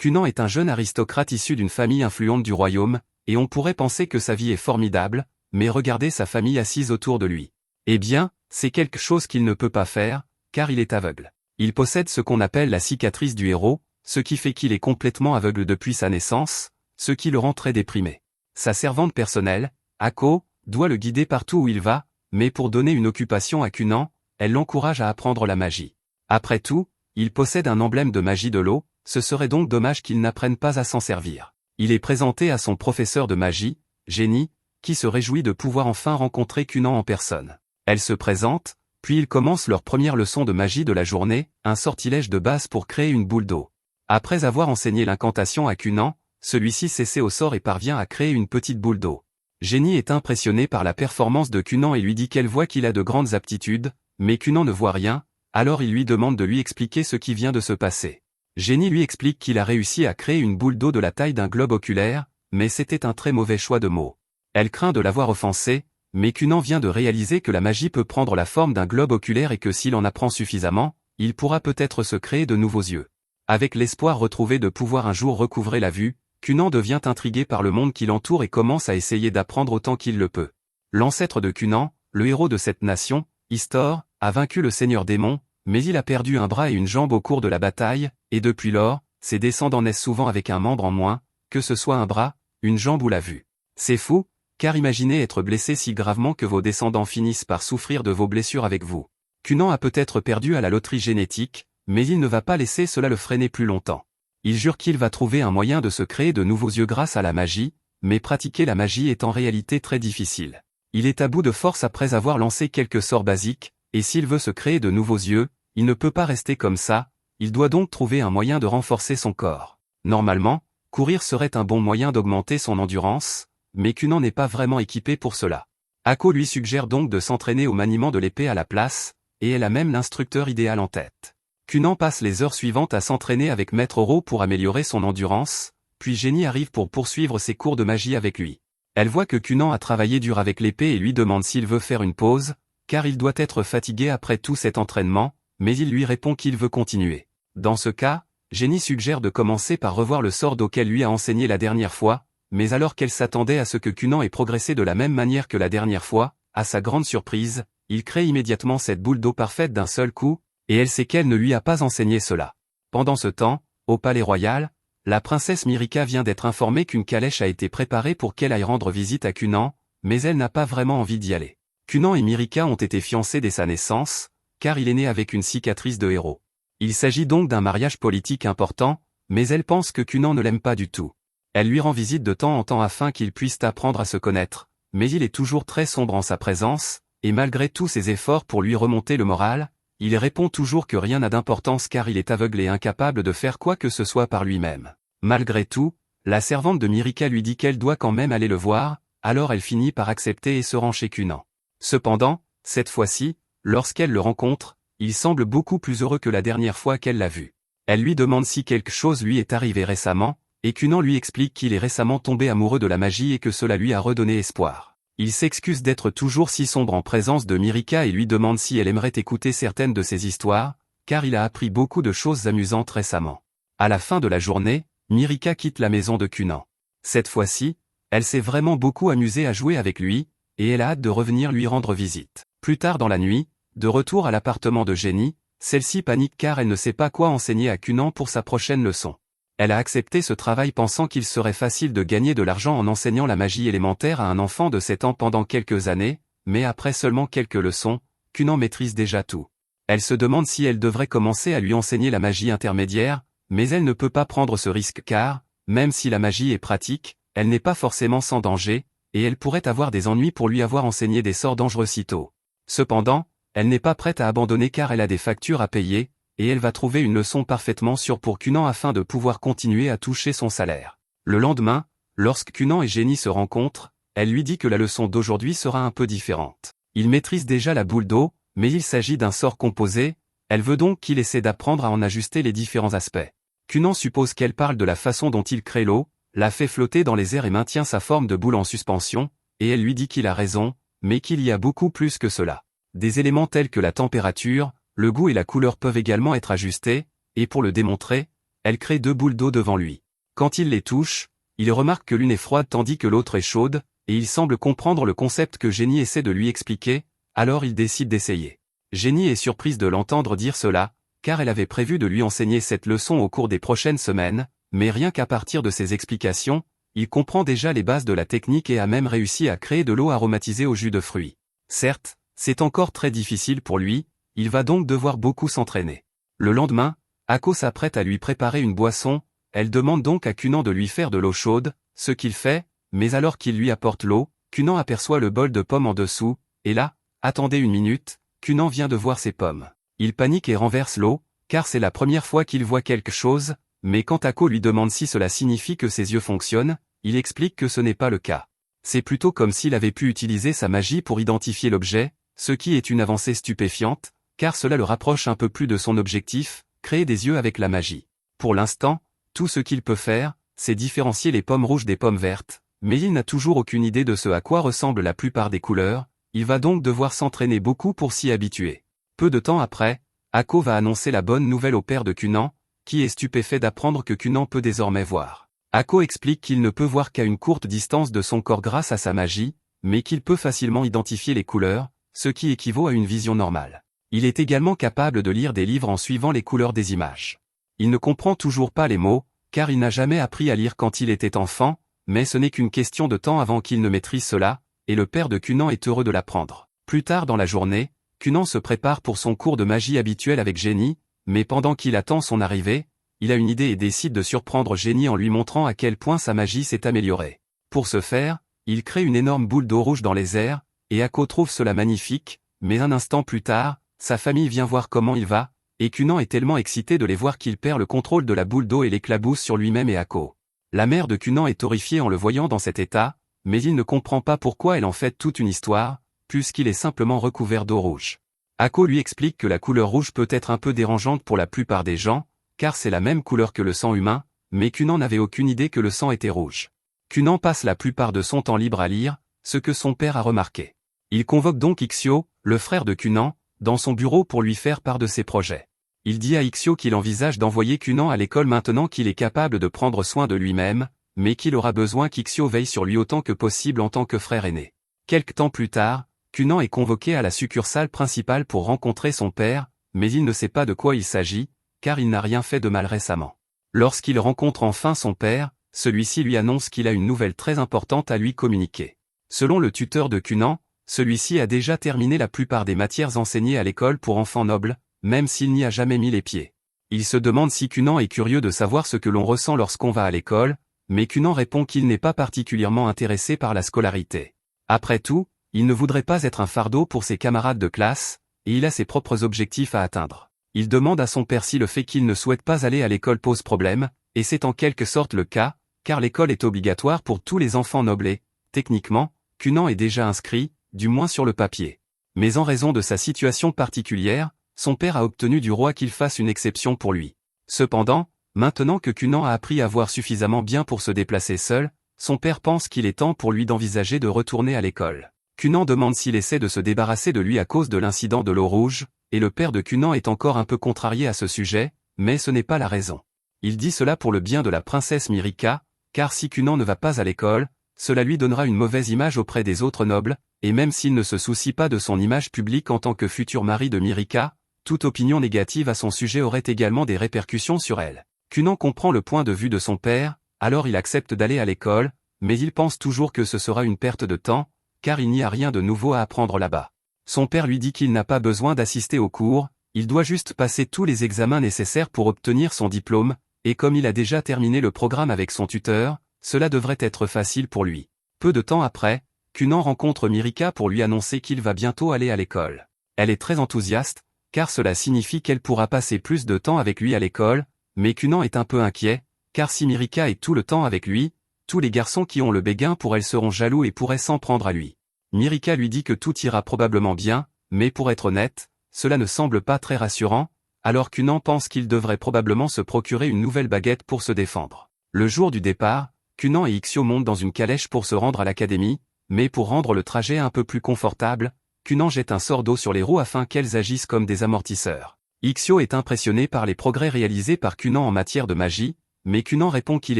Cunan est un jeune aristocrate issu d'une famille influente du royaume, et on pourrait penser que sa vie est formidable, mais regardez sa famille assise autour de lui. Eh bien, c'est quelque chose qu'il ne peut pas faire, car il est aveugle. Il possède ce qu'on appelle la cicatrice du héros, ce qui fait qu'il est complètement aveugle depuis sa naissance, ce qui le rend très déprimé. Sa servante personnelle, Ako, doit le guider partout où il va, mais pour donner une occupation à Cunan, elle l'encourage à apprendre la magie. Après tout, il possède un emblème de magie de l'eau, ce serait donc dommage qu'il n'apprenne pas à s'en servir. Il est présenté à son professeur de magie, Jenny, qui se réjouit de pouvoir enfin rencontrer Cunan en personne. Elle se présente, puis ils commencent leur première leçon de magie de la journée, un sortilège de base pour créer une boule d'eau. Après avoir enseigné l'incantation à Cunan, celui-ci s'essaie au sort et parvient à créer une petite boule d'eau. Jenny est impressionnée par la performance de Cunan et lui dit qu'elle voit qu'il a de grandes aptitudes, mais Cunan ne voit rien, alors il lui demande de lui expliquer ce qui vient de se passer. Jenny lui explique qu'il a réussi à créer une boule d'eau de la taille d'un globe oculaire, mais c'était un très mauvais choix de mots. Elle craint de l'avoir offensé, mais Cunan vient de réaliser que la magie peut prendre la forme d'un globe oculaire et que s'il en apprend suffisamment, il pourra peut-être se créer de nouveaux yeux. Avec l'espoir retrouvé de pouvoir un jour recouvrer la vue, Cunan devient intrigué par le monde qui l'entoure et commence à essayer d'apprendre autant qu'il le peut. L'ancêtre de Cunan, le héros de cette nation, Istor, a vaincu le seigneur démon, mais il a perdu un bras et une jambe au cours de la bataille, et depuis lors, ses descendants naissent souvent avec un membre en moins, que ce soit un bras, une jambe ou la vue. C'est fou, car imaginez être blessé si gravement que vos descendants finissent par souffrir de vos blessures avec vous. Cunan a peut-être perdu à la loterie génétique, mais il ne va pas laisser cela le freiner plus longtemps. Il jure qu'il va trouver un moyen de se créer de nouveaux yeux grâce à la magie, mais pratiquer la magie est en réalité très difficile. Il est à bout de force après avoir lancé quelques sorts basiques, et s'il veut se créer de nouveaux yeux, il ne peut pas rester comme ça, il doit donc trouver un moyen de renforcer son corps. Normalement, courir serait un bon moyen d'augmenter son endurance, mais Cunan n'est pas vraiment équipé pour cela. Ako lui suggère donc de s'entraîner au maniement de l'épée à la place, et elle a même l'instructeur idéal en tête. Cunan passe les heures suivantes à s'entraîner avec Maître Oro pour améliorer son endurance, puis Jenny arrive pour poursuivre ses cours de magie avec lui. Elle voit que Cunan a travaillé dur avec l'épée et lui demande s'il veut faire une pause, car il doit être fatigué après tout cet entraînement, mais il lui répond qu'il veut continuer. Dans ce cas, Jenny suggère de commencer par revoir le sort d'eau qu'elle lui a enseigné la dernière fois, mais alors qu'elle s'attendait à ce que Cunan ait progressé de la même manière que la dernière fois, à sa grande surprise, il crée immédiatement cette boule d'eau parfaite d'un seul coup, et elle sait qu'elle ne lui a pas enseigné cela. Pendant ce temps, au palais royal, la princesse Myrika vient d'être informée qu'une calèche a été préparée pour qu'elle aille rendre visite à Cunan, mais elle n'a pas vraiment envie d'y aller. Cunan et Myrika ont été fiancés dès sa naissance, car il est né avec une cicatrice de héros. Il s'agit donc d'un mariage politique important, mais elle pense que Cunan ne l'aime pas du tout. Elle lui rend visite de temps en temps afin qu'ils puissent apprendre à se connaître, mais il est toujours très sombre en sa présence, et malgré tous ses efforts pour lui remonter le moral, il répond toujours que rien n'a d'importance car il est aveugle et incapable de faire quoi que ce soit par lui-même. Malgré tout, la servante de Myrika lui dit qu'elle doit quand même aller le voir, alors elle finit par accepter et se rend chez Cunan. Cependant, cette fois-ci, lorsqu'elle le rencontre, il semble beaucoup plus heureux que la dernière fois qu'elle l'a vu. Elle lui demande si quelque chose lui est arrivé récemment, et Cunan lui explique qu'il est récemment tombé amoureux de la magie et que cela lui a redonné espoir. Il s'excuse d'être toujours si sombre en présence de Myrika et lui demande si elle aimerait écouter certaines de ses histoires, car il a appris beaucoup de choses amusantes récemment. À la fin de la journée, Myrika quitte la maison de Cunan. Cette fois-ci, elle s'est vraiment beaucoup amusée à jouer avec lui, et elle a hâte de revenir lui rendre visite. Plus tard dans la nuit, de retour à l'appartement de Jenny, celle-ci panique car elle ne sait pas quoi enseigner à Cunan pour sa prochaine leçon. Elle a accepté ce travail pensant qu'il serait facile de gagner de l'argent en enseignant la magie élémentaire à un enfant de 7 ans pendant quelques années, mais après seulement quelques leçons, Cunan maîtrise déjà tout. Elle se demande si elle devrait commencer à lui enseigner la magie intermédiaire, mais elle ne peut pas prendre ce risque car, même si la magie est pratique, elle n'est pas forcément sans danger, et elle pourrait avoir des ennuis pour lui avoir enseigné des sorts dangereux si tôt. Cependant, elle n'est pas prête à abandonner car elle a des factures à payer, et elle va trouver une leçon parfaitement sûre pour Cunan afin de pouvoir continuer à toucher son salaire. Le lendemain, lorsque Cunan et Jenny se rencontrent, elle lui dit que la leçon d'aujourd'hui sera un peu différente. Il maîtrise déjà la boule d'eau, mais il s'agit d'un sort composé, elle veut donc qu'il essaie d'apprendre à en ajuster les différents aspects. Cunan suppose qu'elle parle de la façon dont il crée l'eau, la fait flotter dans les airs et maintient sa forme de boule en suspension, et elle lui dit qu'il a raison, mais qu'il y a beaucoup plus que cela. Des éléments tels que la température, le goût et la couleur peuvent également être ajustés, et pour le démontrer, Elle crée 2 boules d'eau devant lui. Quand il les touche, il remarque que l'une est froide tandis que l'autre est chaude, et il semble comprendre le concept que Jenny essaie de lui expliquer, alors il décide d'essayer. Jenny est surprise de l'entendre dire cela, car elle avait prévu de lui enseigner cette leçon au cours des prochaines semaines, mais rien qu'à partir de ses explications, il comprend déjà les bases de la technique et a même réussi à créer de l'eau aromatisée au jus de fruits. Certes, c'est encore très difficile pour lui, il va donc devoir beaucoup s'entraîner. Le lendemain, Ako s'apprête à lui préparer une boisson, elle demande donc à Cunan de lui faire de l'eau chaude, ce qu'il fait, mais alors qu'il lui apporte l'eau, Cunan aperçoit le bol de pommes en dessous, et là, attendez une minute, Cunan vient de voir ses pommes. Il panique et renverse l'eau, car c'est la première fois qu'il voit quelque chose, mais quand Ako lui demande si cela signifie que ses yeux fonctionnent, il explique que ce n'est pas le cas. C'est plutôt comme s'il avait pu utiliser sa magie pour identifier l'objet, ce qui est une avancée stupéfiante, car cela le rapproche un peu plus de son objectif, créer des yeux avec la magie. Pour l'instant, tout ce qu'il peut faire, c'est différencier les pommes rouges des pommes vertes, mais il n'a toujours aucune idée de ce à quoi ressemblent la plupart des couleurs, il va donc devoir s'entraîner beaucoup pour s'y habituer. Peu de temps après, Ako va annoncer la bonne nouvelle au père de Cunan, qui est stupéfait d'apprendre que Cunan peut désormais voir. Ako explique qu'il ne peut voir qu'à une courte distance de son corps grâce à sa magie, mais qu'il peut facilement identifier les couleurs, ce qui équivaut à une vision normale. Il est également capable de lire des livres en suivant les couleurs des images. Il ne comprend toujours pas les mots, car il n'a jamais appris à lire quand il était enfant, mais ce n'est qu'une question de temps avant qu'il ne maîtrise cela, et le père de Cunan est heureux de l'apprendre. Plus tard dans la journée, Cunan se prépare pour son cours de magie habituel avec Jenny, mais pendant qu'il attend son arrivée, il a une idée et décide de surprendre Jenny en lui montrant à quel point sa magie s'est améliorée. Pour ce faire, il crée une énorme boule d'eau rouge dans les airs, et Ako trouve cela magnifique, mais un instant plus tard, sa famille vient voir comment il va, et Cunan est tellement excité de les voir qu'il perd le contrôle de la boule d'eau et l'éclabousse sur lui-même et Ako. La mère de Cunan est horrifiée en le voyant dans cet état, mais il ne comprend pas pourquoi elle en fait toute une histoire, puisqu'il est simplement recouvert d'eau rouge. Ako lui explique que la couleur rouge peut être un peu dérangeante pour la plupart des gens, car c'est la même couleur que le sang humain, mais Cunan n'avait aucune idée que le sang était rouge. Cunan passe la plupart de son temps libre à lire, ce que son père a remarqué. Il convoque donc Ixio, le frère de Cunan, dans son bureau pour lui faire part de ses projets. Il dit à Ixio qu'il envisage d'envoyer Cunan à l'école maintenant qu'il est capable de prendre soin de lui-même, mais qu'il aura besoin qu'Ixio veille sur lui autant que possible en tant que frère aîné. Quelque temps plus tard, Cunan est convoqué à la succursale principale pour rencontrer son père, mais il ne sait pas de quoi il s'agit, car il n'a rien fait de mal récemment. Lorsqu'il rencontre enfin son père, celui-ci lui annonce qu'il a une nouvelle très importante à lui communiquer. Selon le tuteur de Cunan, celui-ci a déjà terminé la plupart des matières enseignées à l'école pour enfants nobles, même s'il n'y a jamais mis les pieds. Il se demande si Cunan est curieux de savoir ce que l'on ressent lorsqu'on va à l'école, mais Cunan répond qu'il n'est pas particulièrement intéressé par la scolarité. Après tout, il ne voudrait pas être un fardeau pour ses camarades de classe, et il a ses propres objectifs à atteindre. Il demande à son père si le fait qu'il ne souhaite pas aller à l'école pose problème, et c'est en quelque sorte le cas, car l'école est obligatoire pour tous les enfants nobles et, techniquement, Cunan est déjà inscrit, du moins sur le papier. Mais en raison de sa situation particulière, son père a obtenu du roi qu'il fasse une exception pour lui. Cependant, maintenant que Cunan a appris à voir suffisamment bien pour se déplacer seul, son père pense qu'il est temps pour lui d'envisager de retourner à l'école. Cunan demande s'il essaie de se débarrasser de lui à cause de l'incident de l'eau rouge, et le père de Cunan est encore un peu contrarié à ce sujet, mais ce n'est pas la raison. Il dit cela pour le bien de la princesse Mirica, car si Cunan ne va pas à l'école, cela lui donnera une mauvaise image auprès des autres nobles, et même s'il ne se soucie pas de son image publique en tant que futur mari de Mirica, toute opinion négative à son sujet aurait également des répercussions sur elle. Cunan comprend le point de vue de son père, alors il accepte d'aller à l'école, mais il pense toujours que ce sera une perte de temps, car il n'y a rien de nouveau à apprendre là-bas. Son père lui dit qu'il n'a pas besoin d'assister aux cours, il doit juste passer tous les examens nécessaires pour obtenir son diplôme, et comme il a déjà terminé le programme avec son tuteur, cela devrait être facile pour lui. Peu de temps après, Cunan rencontre Mirica pour lui annoncer qu'il va bientôt aller à l'école. Elle est très enthousiaste, car cela signifie qu'elle pourra passer plus de temps avec lui à l'école, mais Cunan est un peu inquiet, car si Mirica est tout le temps avec lui, tous les garçons qui ont le béguin pour elle seront jaloux et pourraient s'en prendre à lui. Mirica lui dit que tout ira probablement bien, mais pour être honnête, cela ne semble pas très rassurant, alors Cunan pense qu'il devrait probablement se procurer une nouvelle baguette pour se défendre. Le jour du départ, Cunan et Ixio montent dans une calèche pour se rendre à l'académie, mais pour rendre le trajet un peu plus confortable, Cunan jette un sort d'eau sur les roues afin qu'elles agissent comme des amortisseurs. Ixio est impressionné par les progrès réalisés par Kunan en matière de magie, mais Kunan répond qu'il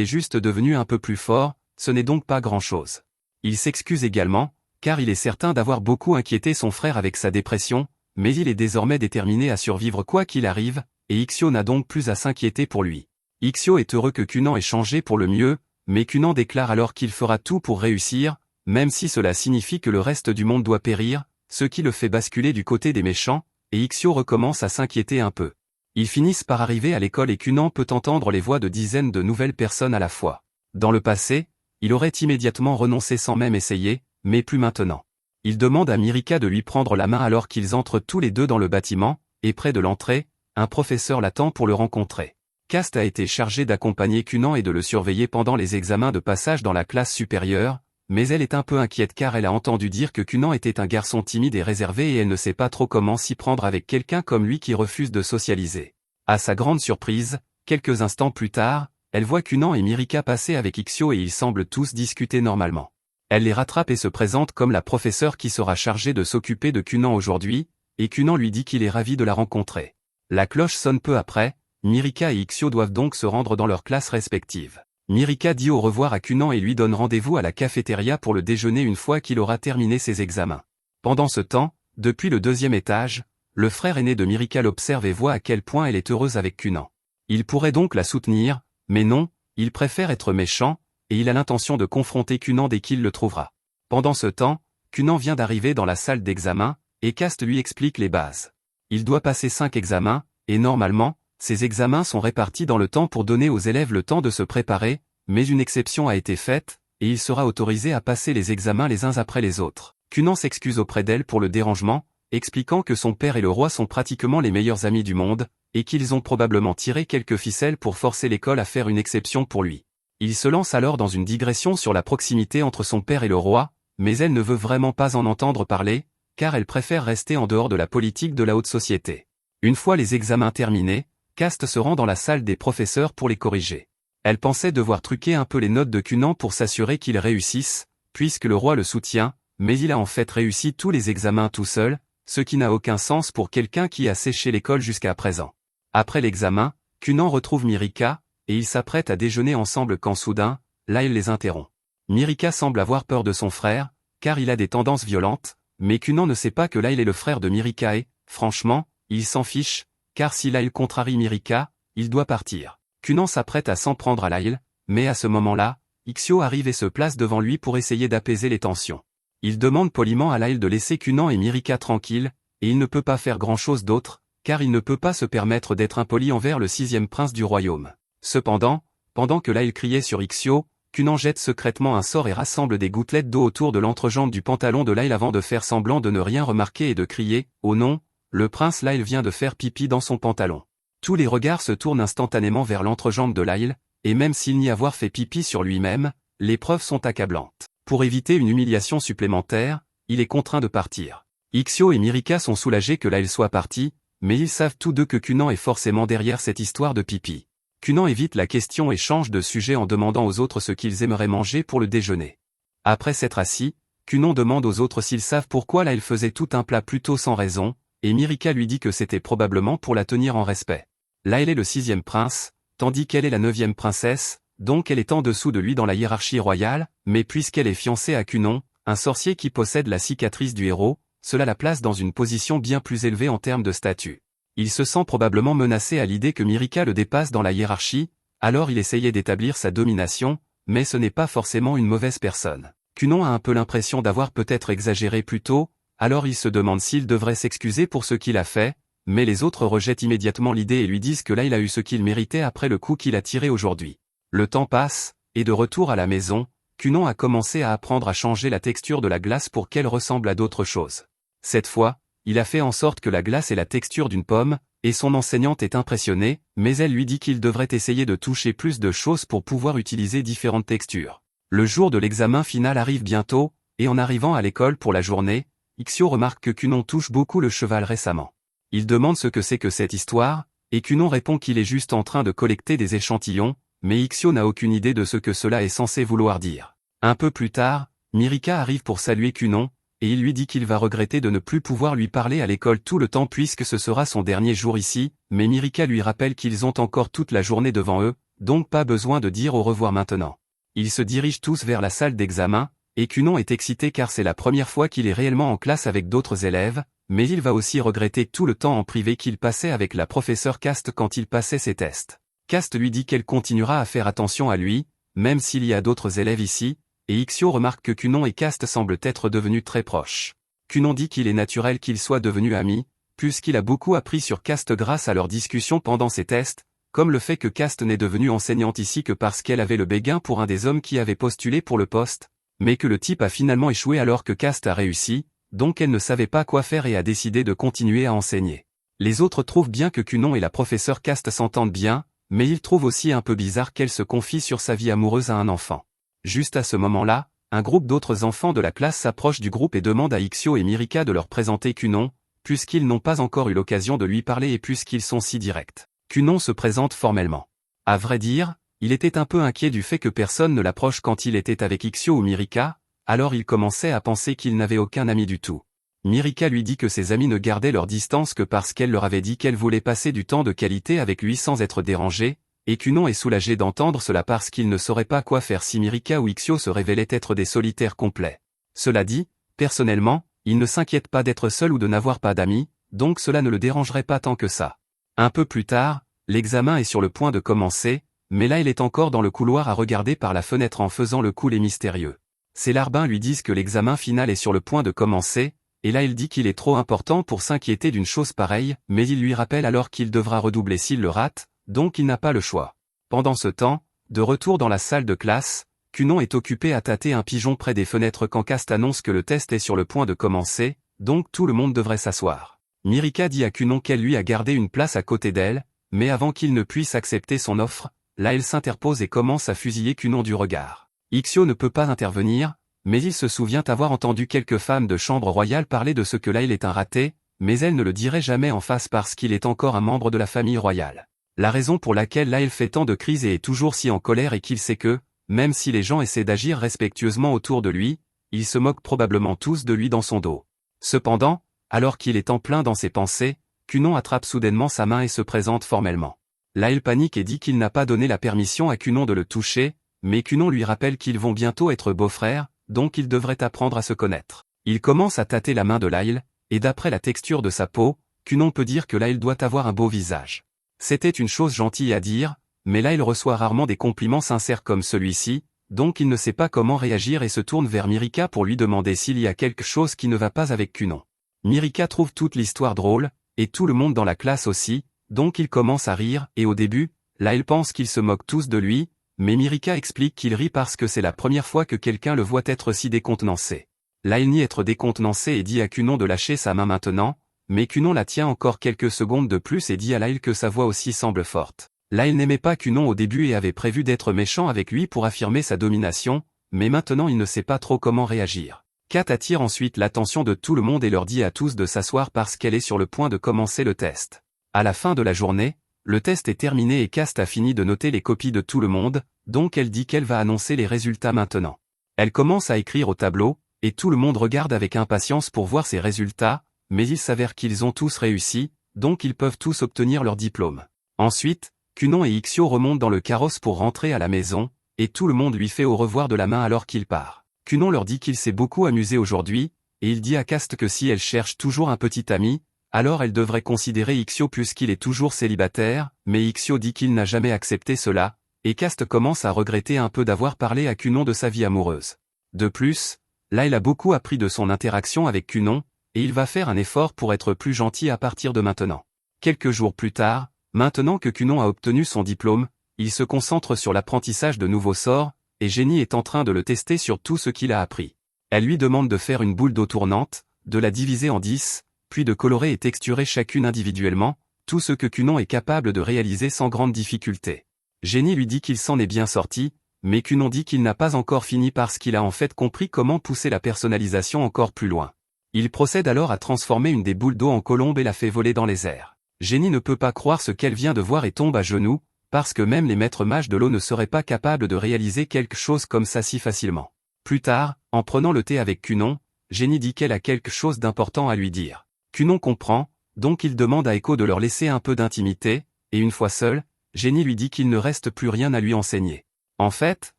est juste devenu un peu plus fort, ce n'est donc pas grand-chose. Il s'excuse également, car il est certain d'avoir beaucoup inquiété son frère avec sa dépression, mais il est désormais déterminé à survivre quoi qu'il arrive, et Ixio n'a donc plus à s'inquiéter pour lui. Ixio est heureux que Kunan ait changé pour le mieux, mais Kunan déclare alors qu'il fera tout pour réussir, même si cela signifie que le reste du monde doit périr, ce qui le fait basculer du côté des méchants, et Ixio recommence à s'inquiéter un peu. Ils finissent par arriver à l'école et Kunan peut entendre les voix de dizaines de nouvelles personnes à la fois. Dans le passé, il aurait immédiatement renoncé sans même essayer, mais plus maintenant. Il demande à Mirika de lui prendre la main alors qu'ils entrent tous les deux dans le bâtiment, et près de l'entrée, un professeur l'attend pour le rencontrer. Cast a été chargé d'accompagner Kunan et de le surveiller pendant les examens de passage dans la classe supérieure, mais elle est un peu inquiète car elle a entendu dire que Kunan était un garçon timide et réservé et elle ne sait pas trop comment s'y prendre avec quelqu'un comme lui qui refuse de socialiser. À sa grande surprise, quelques instants plus tard, elle voit Kunan et Mirika passer avec Ixio et ils semblent tous discuter normalement. Elle les rattrape et se présente comme la professeure qui sera chargée de s'occuper de Kunan aujourd'hui, et Kunan lui dit qu'il est ravi de la rencontrer. La cloche sonne peu après, Mirika et Ixio doivent donc se rendre dans leurs classes respectives. Mirika dit au revoir à Kunan et lui donne rendez-vous à la cafétéria pour le déjeuner une fois qu'il aura terminé ses examens. Pendant ce temps, depuis le deuxième étage, le frère aîné de Mirika l'observe et voit à quel point elle est heureuse avec Kunan. Il pourrait donc la soutenir, mais non, il préfère être méchant, et il a l'intention de confronter Kunan dès qu'il le trouvera. Pendant ce temps, Kunan vient d'arriver dans la salle d'examen, et Cast lui explique les bases. Il doit passer 5 examens, et normalement, ces examens sont répartis dans le temps pour donner aux élèves le temps de se préparer, mais une exception a été faite, et il sera autorisé à passer les examens les uns après les autres. Kunan s'excuse auprès d'elle pour le dérangement, expliquant que son père et le roi sont pratiquement les meilleurs amis du monde, et qu'ils ont probablement tiré quelques ficelles pour forcer l'école à faire une exception pour lui. Il se lance alors dans une digression sur la proximité entre son père et le roi, mais elle ne veut vraiment pas en entendre parler, car elle préfère rester en dehors de la politique de la haute société. Une fois les examens terminés, Cast se rend dans la salle des professeurs pour les corriger. Elle pensait devoir truquer un peu les notes de Kunan pour s'assurer qu'il réussisse, puisque le roi le soutient, mais il a en fait réussi tous les examens tout seul, ce qui n'a aucun sens pour quelqu'un qui a séché l'école jusqu'à présent. Après l'examen, Kunan retrouve Mirika, et ils s'apprêtent à déjeuner ensemble quand soudain, Lyle les interrompt. Mirika semble avoir peur de son frère, car il a des tendances violentes, mais Kunan ne sait pas que Lyle est le frère de Mirika et, franchement, il s'en fiche, car si Lyle contrarie Mirika, il doit partir. Kunan s'apprête à s'en prendre à Lyle, mais à ce moment-là, Ixio arrive et se place devant lui pour essayer d'apaiser les tensions. Il demande poliment à Lyle de laisser Kunan et Mirika tranquilles, et il ne peut pas faire grand-chose d'autre, car il ne peut pas se permettre d'être impoli envers le 6e prince du royaume. Cependant, pendant que Lyle criait sur Ixio, Kunan jette secrètement un sort et rassemble des gouttelettes d'eau autour de l'entrejambe du pantalon de Lyle avant de faire semblant de ne rien remarquer et de crier « Oh non, le prince Lyle vient de faire pipi dans son pantalon ». Tous les regards se tournent instantanément vers l'entrejambe de Lyle, et même s'il n'y avoir fait pipi sur lui-même, les preuves sont accablantes. Pour éviter une humiliation supplémentaire, il est contraint de partir. Ixio et Mirika sont soulagés que Lyle soit parti, mais ils savent tous deux que Kunan est forcément derrière cette histoire de pipi. Kunan évite la question et change de sujet en demandant aux autres ce qu'ils aimeraient manger pour le déjeuner. Après s'être assis, Kunan demande aux autres s'ils savent pourquoi Lyle faisait tout un plat plutôt sans raison, et Mirika lui dit que c'était probablement pour la tenir en respect. Lyle est le 6e prince, tandis qu'elle est la 9e princesse, donc elle est en dessous de lui dans la hiérarchie royale, mais puisqu'elle est fiancée à Kunan, un sorcier qui possède la cicatrice du héros, cela la place dans une position bien plus élevée en termes de statut. Il se sent probablement menacé à l'idée que Mirika le dépasse dans la hiérarchie, alors il essayait d'établir sa domination, mais ce n'est pas forcément une mauvaise personne. Kunan a un peu l'impression d'avoir peut-être exagéré plus tôt, alors il se demande s'il devrait s'excuser pour ce qu'il a fait, mais les autres rejettent immédiatement l'idée et lui disent que là il a eu ce qu'il méritait après le coup qu'il a tiré aujourd'hui. Le temps passe, et de retour à la maison, Kunan a commencé à apprendre à changer la texture de la glace pour qu'elle ressemble à d'autres choses. Cette fois, il a fait en sorte que la glace ait la texture d'une pomme, et son enseignante est impressionnée, mais elle lui dit qu'il devrait essayer de toucher plus de choses pour pouvoir utiliser différentes textures. Le jour de l'examen final arrive bientôt, et en arrivant à l'école pour la journée, Ixio remarque que Kunan touche beaucoup le cheval récemment. Il demande ce que c'est que cette histoire, et Kunan répond qu'il est juste en train de collecter des échantillons, mais Ixio n'a aucune idée de ce que cela est censé vouloir dire. Un peu plus tard, Mirika arrive pour saluer Kunan, et il lui dit qu'il va regretter de ne plus pouvoir lui parler à l'école tout le temps puisque ce sera son dernier jour ici, mais Mirika lui rappelle qu'ils ont encore toute la journée devant eux, donc pas besoin de dire au revoir maintenant. Ils se dirigent tous vers la salle d'examen, et Kunon est excité car c'est la première fois qu'il est réellement en classe avec d'autres élèves, mais il va aussi regretter tout le temps en privé qu'il passait avec la professeure Cast quand il passait ses tests. Cast lui dit qu'elle continuera à faire attention à lui, même s'il y a d'autres élèves ici, et Ixio remarque que Kunon et Cast semblent être devenus très proches. Kunon dit qu'il est naturel qu'ils soient devenus amis, puisqu'il a beaucoup appris sur Cast grâce à leurs discussions pendant ses tests, comme le fait que Cast n'est devenue enseignante ici que parce qu'elle avait le béguin pour un des hommes qui avait postulé pour le poste, mais que le type a finalement échoué alors que Cast a réussi, donc elle ne savait pas quoi faire et a décidé de continuer à enseigner. Les autres trouvent bien que Kunon et la professeure Cast s'entendent bien, mais ils trouvent aussi un peu bizarre qu'elle se confie sur sa vie amoureuse à un enfant. Juste à ce moment-là, un groupe d'autres enfants de la classe s'approche du groupe et demande à Ixio et Mirika de leur présenter Kunon, puisqu'ils n'ont pas encore eu l'occasion de lui parler et puisqu'ils sont si directs. Kunon se présente formellement. À vrai dire, il était un peu inquiet du fait que personne ne l'approche quand il était avec Ixio ou Mirika, alors il commençait à penser qu'il n'avait aucun ami du tout. Mirika lui dit que ses amis ne gardaient leur distance que parce qu'elle leur avait dit qu'elle voulait passer du temps de qualité avec lui sans être dérangée, et Kunon est soulagé d'entendre cela parce qu'il ne saurait pas quoi faire si Mirika ou Ixio se révélaient être des solitaires complets. Cela dit, personnellement, il ne s'inquiète pas d'être seul ou de n'avoir pas d'amis, donc cela ne le dérangerait pas tant que ça. Un peu plus tard, l'examen est sur le point de commencer, mais là il est encore dans le couloir à regarder par la fenêtre en faisant le cool et mystérieux. Ses larbins lui disent que l'examen final est sur le point de commencer, et là il dit qu'il est trop important pour s'inquiéter d'une chose pareille, mais il lui rappelle alors qu'il devra redoubler s'il le rate, donc il n'a pas le choix. Pendant ce temps, de retour dans la salle de classe, Kunon est occupé à tâter un pigeon près des fenêtres quand Cast annonce que le test est sur le point de commencer, donc tout le monde devrait s'asseoir. Mirika dit à Kunon qu'elle lui a gardé une place à côté d'elle, mais avant qu'il ne puisse accepter son offre, là elle s'interpose et commence à fusiller Kunon du regard. Ixio ne peut pas intervenir, mais il se souvient avoir entendu quelques femmes de chambre royale parler de ce que là il est un raté, mais elle ne le dirait jamais en face parce qu'il est encore un membre de la famille royale. La raison pour laquelle là il fait tant de crises et est toujours si en colère est qu'il sait que, même si les gens essaient d'agir respectueusement autour de lui, ils se moquent probablement tous de lui dans son dos. Cependant, alors qu'il est en plein dans ses pensées, Kunon attrape soudainement sa main et se présente formellement. Là il panique et dit qu'il n'a pas donné la permission à Kunon de le toucher, mais Kunon lui rappelle qu'ils vont bientôt être beaux-frères, donc ils devraient apprendre à se connaître. Il commence à tâter la main de Lyle, et d'après la texture de sa peau, Kunon peut dire que Lyle doit avoir un beau visage. C'était une chose gentille à dire, mais là il reçoit rarement des compliments sincères comme celui-ci, donc il ne sait pas comment réagir et se tourne vers Mirika pour lui demander s'il y a quelque chose qui ne va pas avec Kunon. Mirika trouve toute l'histoire drôle, et tout le monde dans la classe aussi, donc il commence à rire, et au début, là il pense qu'ils se moquent tous de lui, mais Mirika explique qu'il rit parce que c'est la première fois que quelqu'un le voit être si décontenancé. Là il nie être décontenancé et dit à Kunon de lâcher sa main maintenant, mais Kunon la tient encore quelques secondes de plus et dit à Lyle que sa voix aussi semble forte. Lyle n'aimait pas Kunon au début et avait prévu d'être méchant avec lui pour affirmer sa domination, mais maintenant il ne sait pas trop comment réagir. Kat attire ensuite l'attention de tout le monde et leur dit à tous de s'asseoir parce qu'elle est sur le point de commencer le test. À la fin de la journée, le test est terminé et Cast a fini de noter les copies de tout le monde, donc elle dit qu'elle va annoncer les résultats maintenant. Elle commence à écrire au tableau, et tout le monde regarde avec impatience pour voir ses résultats, mais il s'avère qu'ils ont tous réussi, donc ils peuvent tous obtenir leur diplôme. Ensuite, Kunon et Ixio remontent dans le carrosse pour rentrer à la maison, et tout le monde lui fait au revoir de la main alors qu'il part. Kunon leur dit qu'il s'est beaucoup amusé aujourd'hui, et il dit à Cast que si elle cherche toujours un petit ami, alors elle devrait considérer Ixio puisqu'il est toujours célibataire, mais Ixio dit qu'il n'a jamais accepté cela, et Cast commence à regretter un peu d'avoir parlé à Kunon de sa vie amoureuse. De plus, là il a beaucoup appris de son interaction avec Kunon, et il va faire un effort pour être plus gentil à partir de maintenant. Quelques jours plus tard, maintenant que Kunon a obtenu son diplôme, il se concentre sur l'apprentissage de nouveaux sorts, et Jenny est en train de le tester sur tout ce qu'il a appris. Elle lui demande de faire une boule d'eau tournante, de la diviser en 10, puis de colorer et texturer chacune individuellement, tout ce que Kunon est capable de réaliser sans grande difficulté. Jenny lui dit qu'il s'en est bien sorti, mais Kunon dit qu'il n'a pas encore fini parce qu'il a en fait compris comment pousser la personnalisation encore plus loin. Il procède alors à transformer une des boules d'eau en colombe et la fait voler dans les airs. Jenny ne peut pas croire ce qu'elle vient de voir et tombe à genoux, parce que même les maîtres mages de l'eau ne seraient pas capables de réaliser quelque chose comme ça si facilement. Plus tard, en prenant le thé avec Kunon, Jenny dit qu'elle a quelque chose d'important à lui dire. Cunon comprend, donc il demande à Echo de leur laisser un peu d'intimité, et une fois seule, Jenny lui dit qu'il ne reste plus rien à lui enseigner. En fait,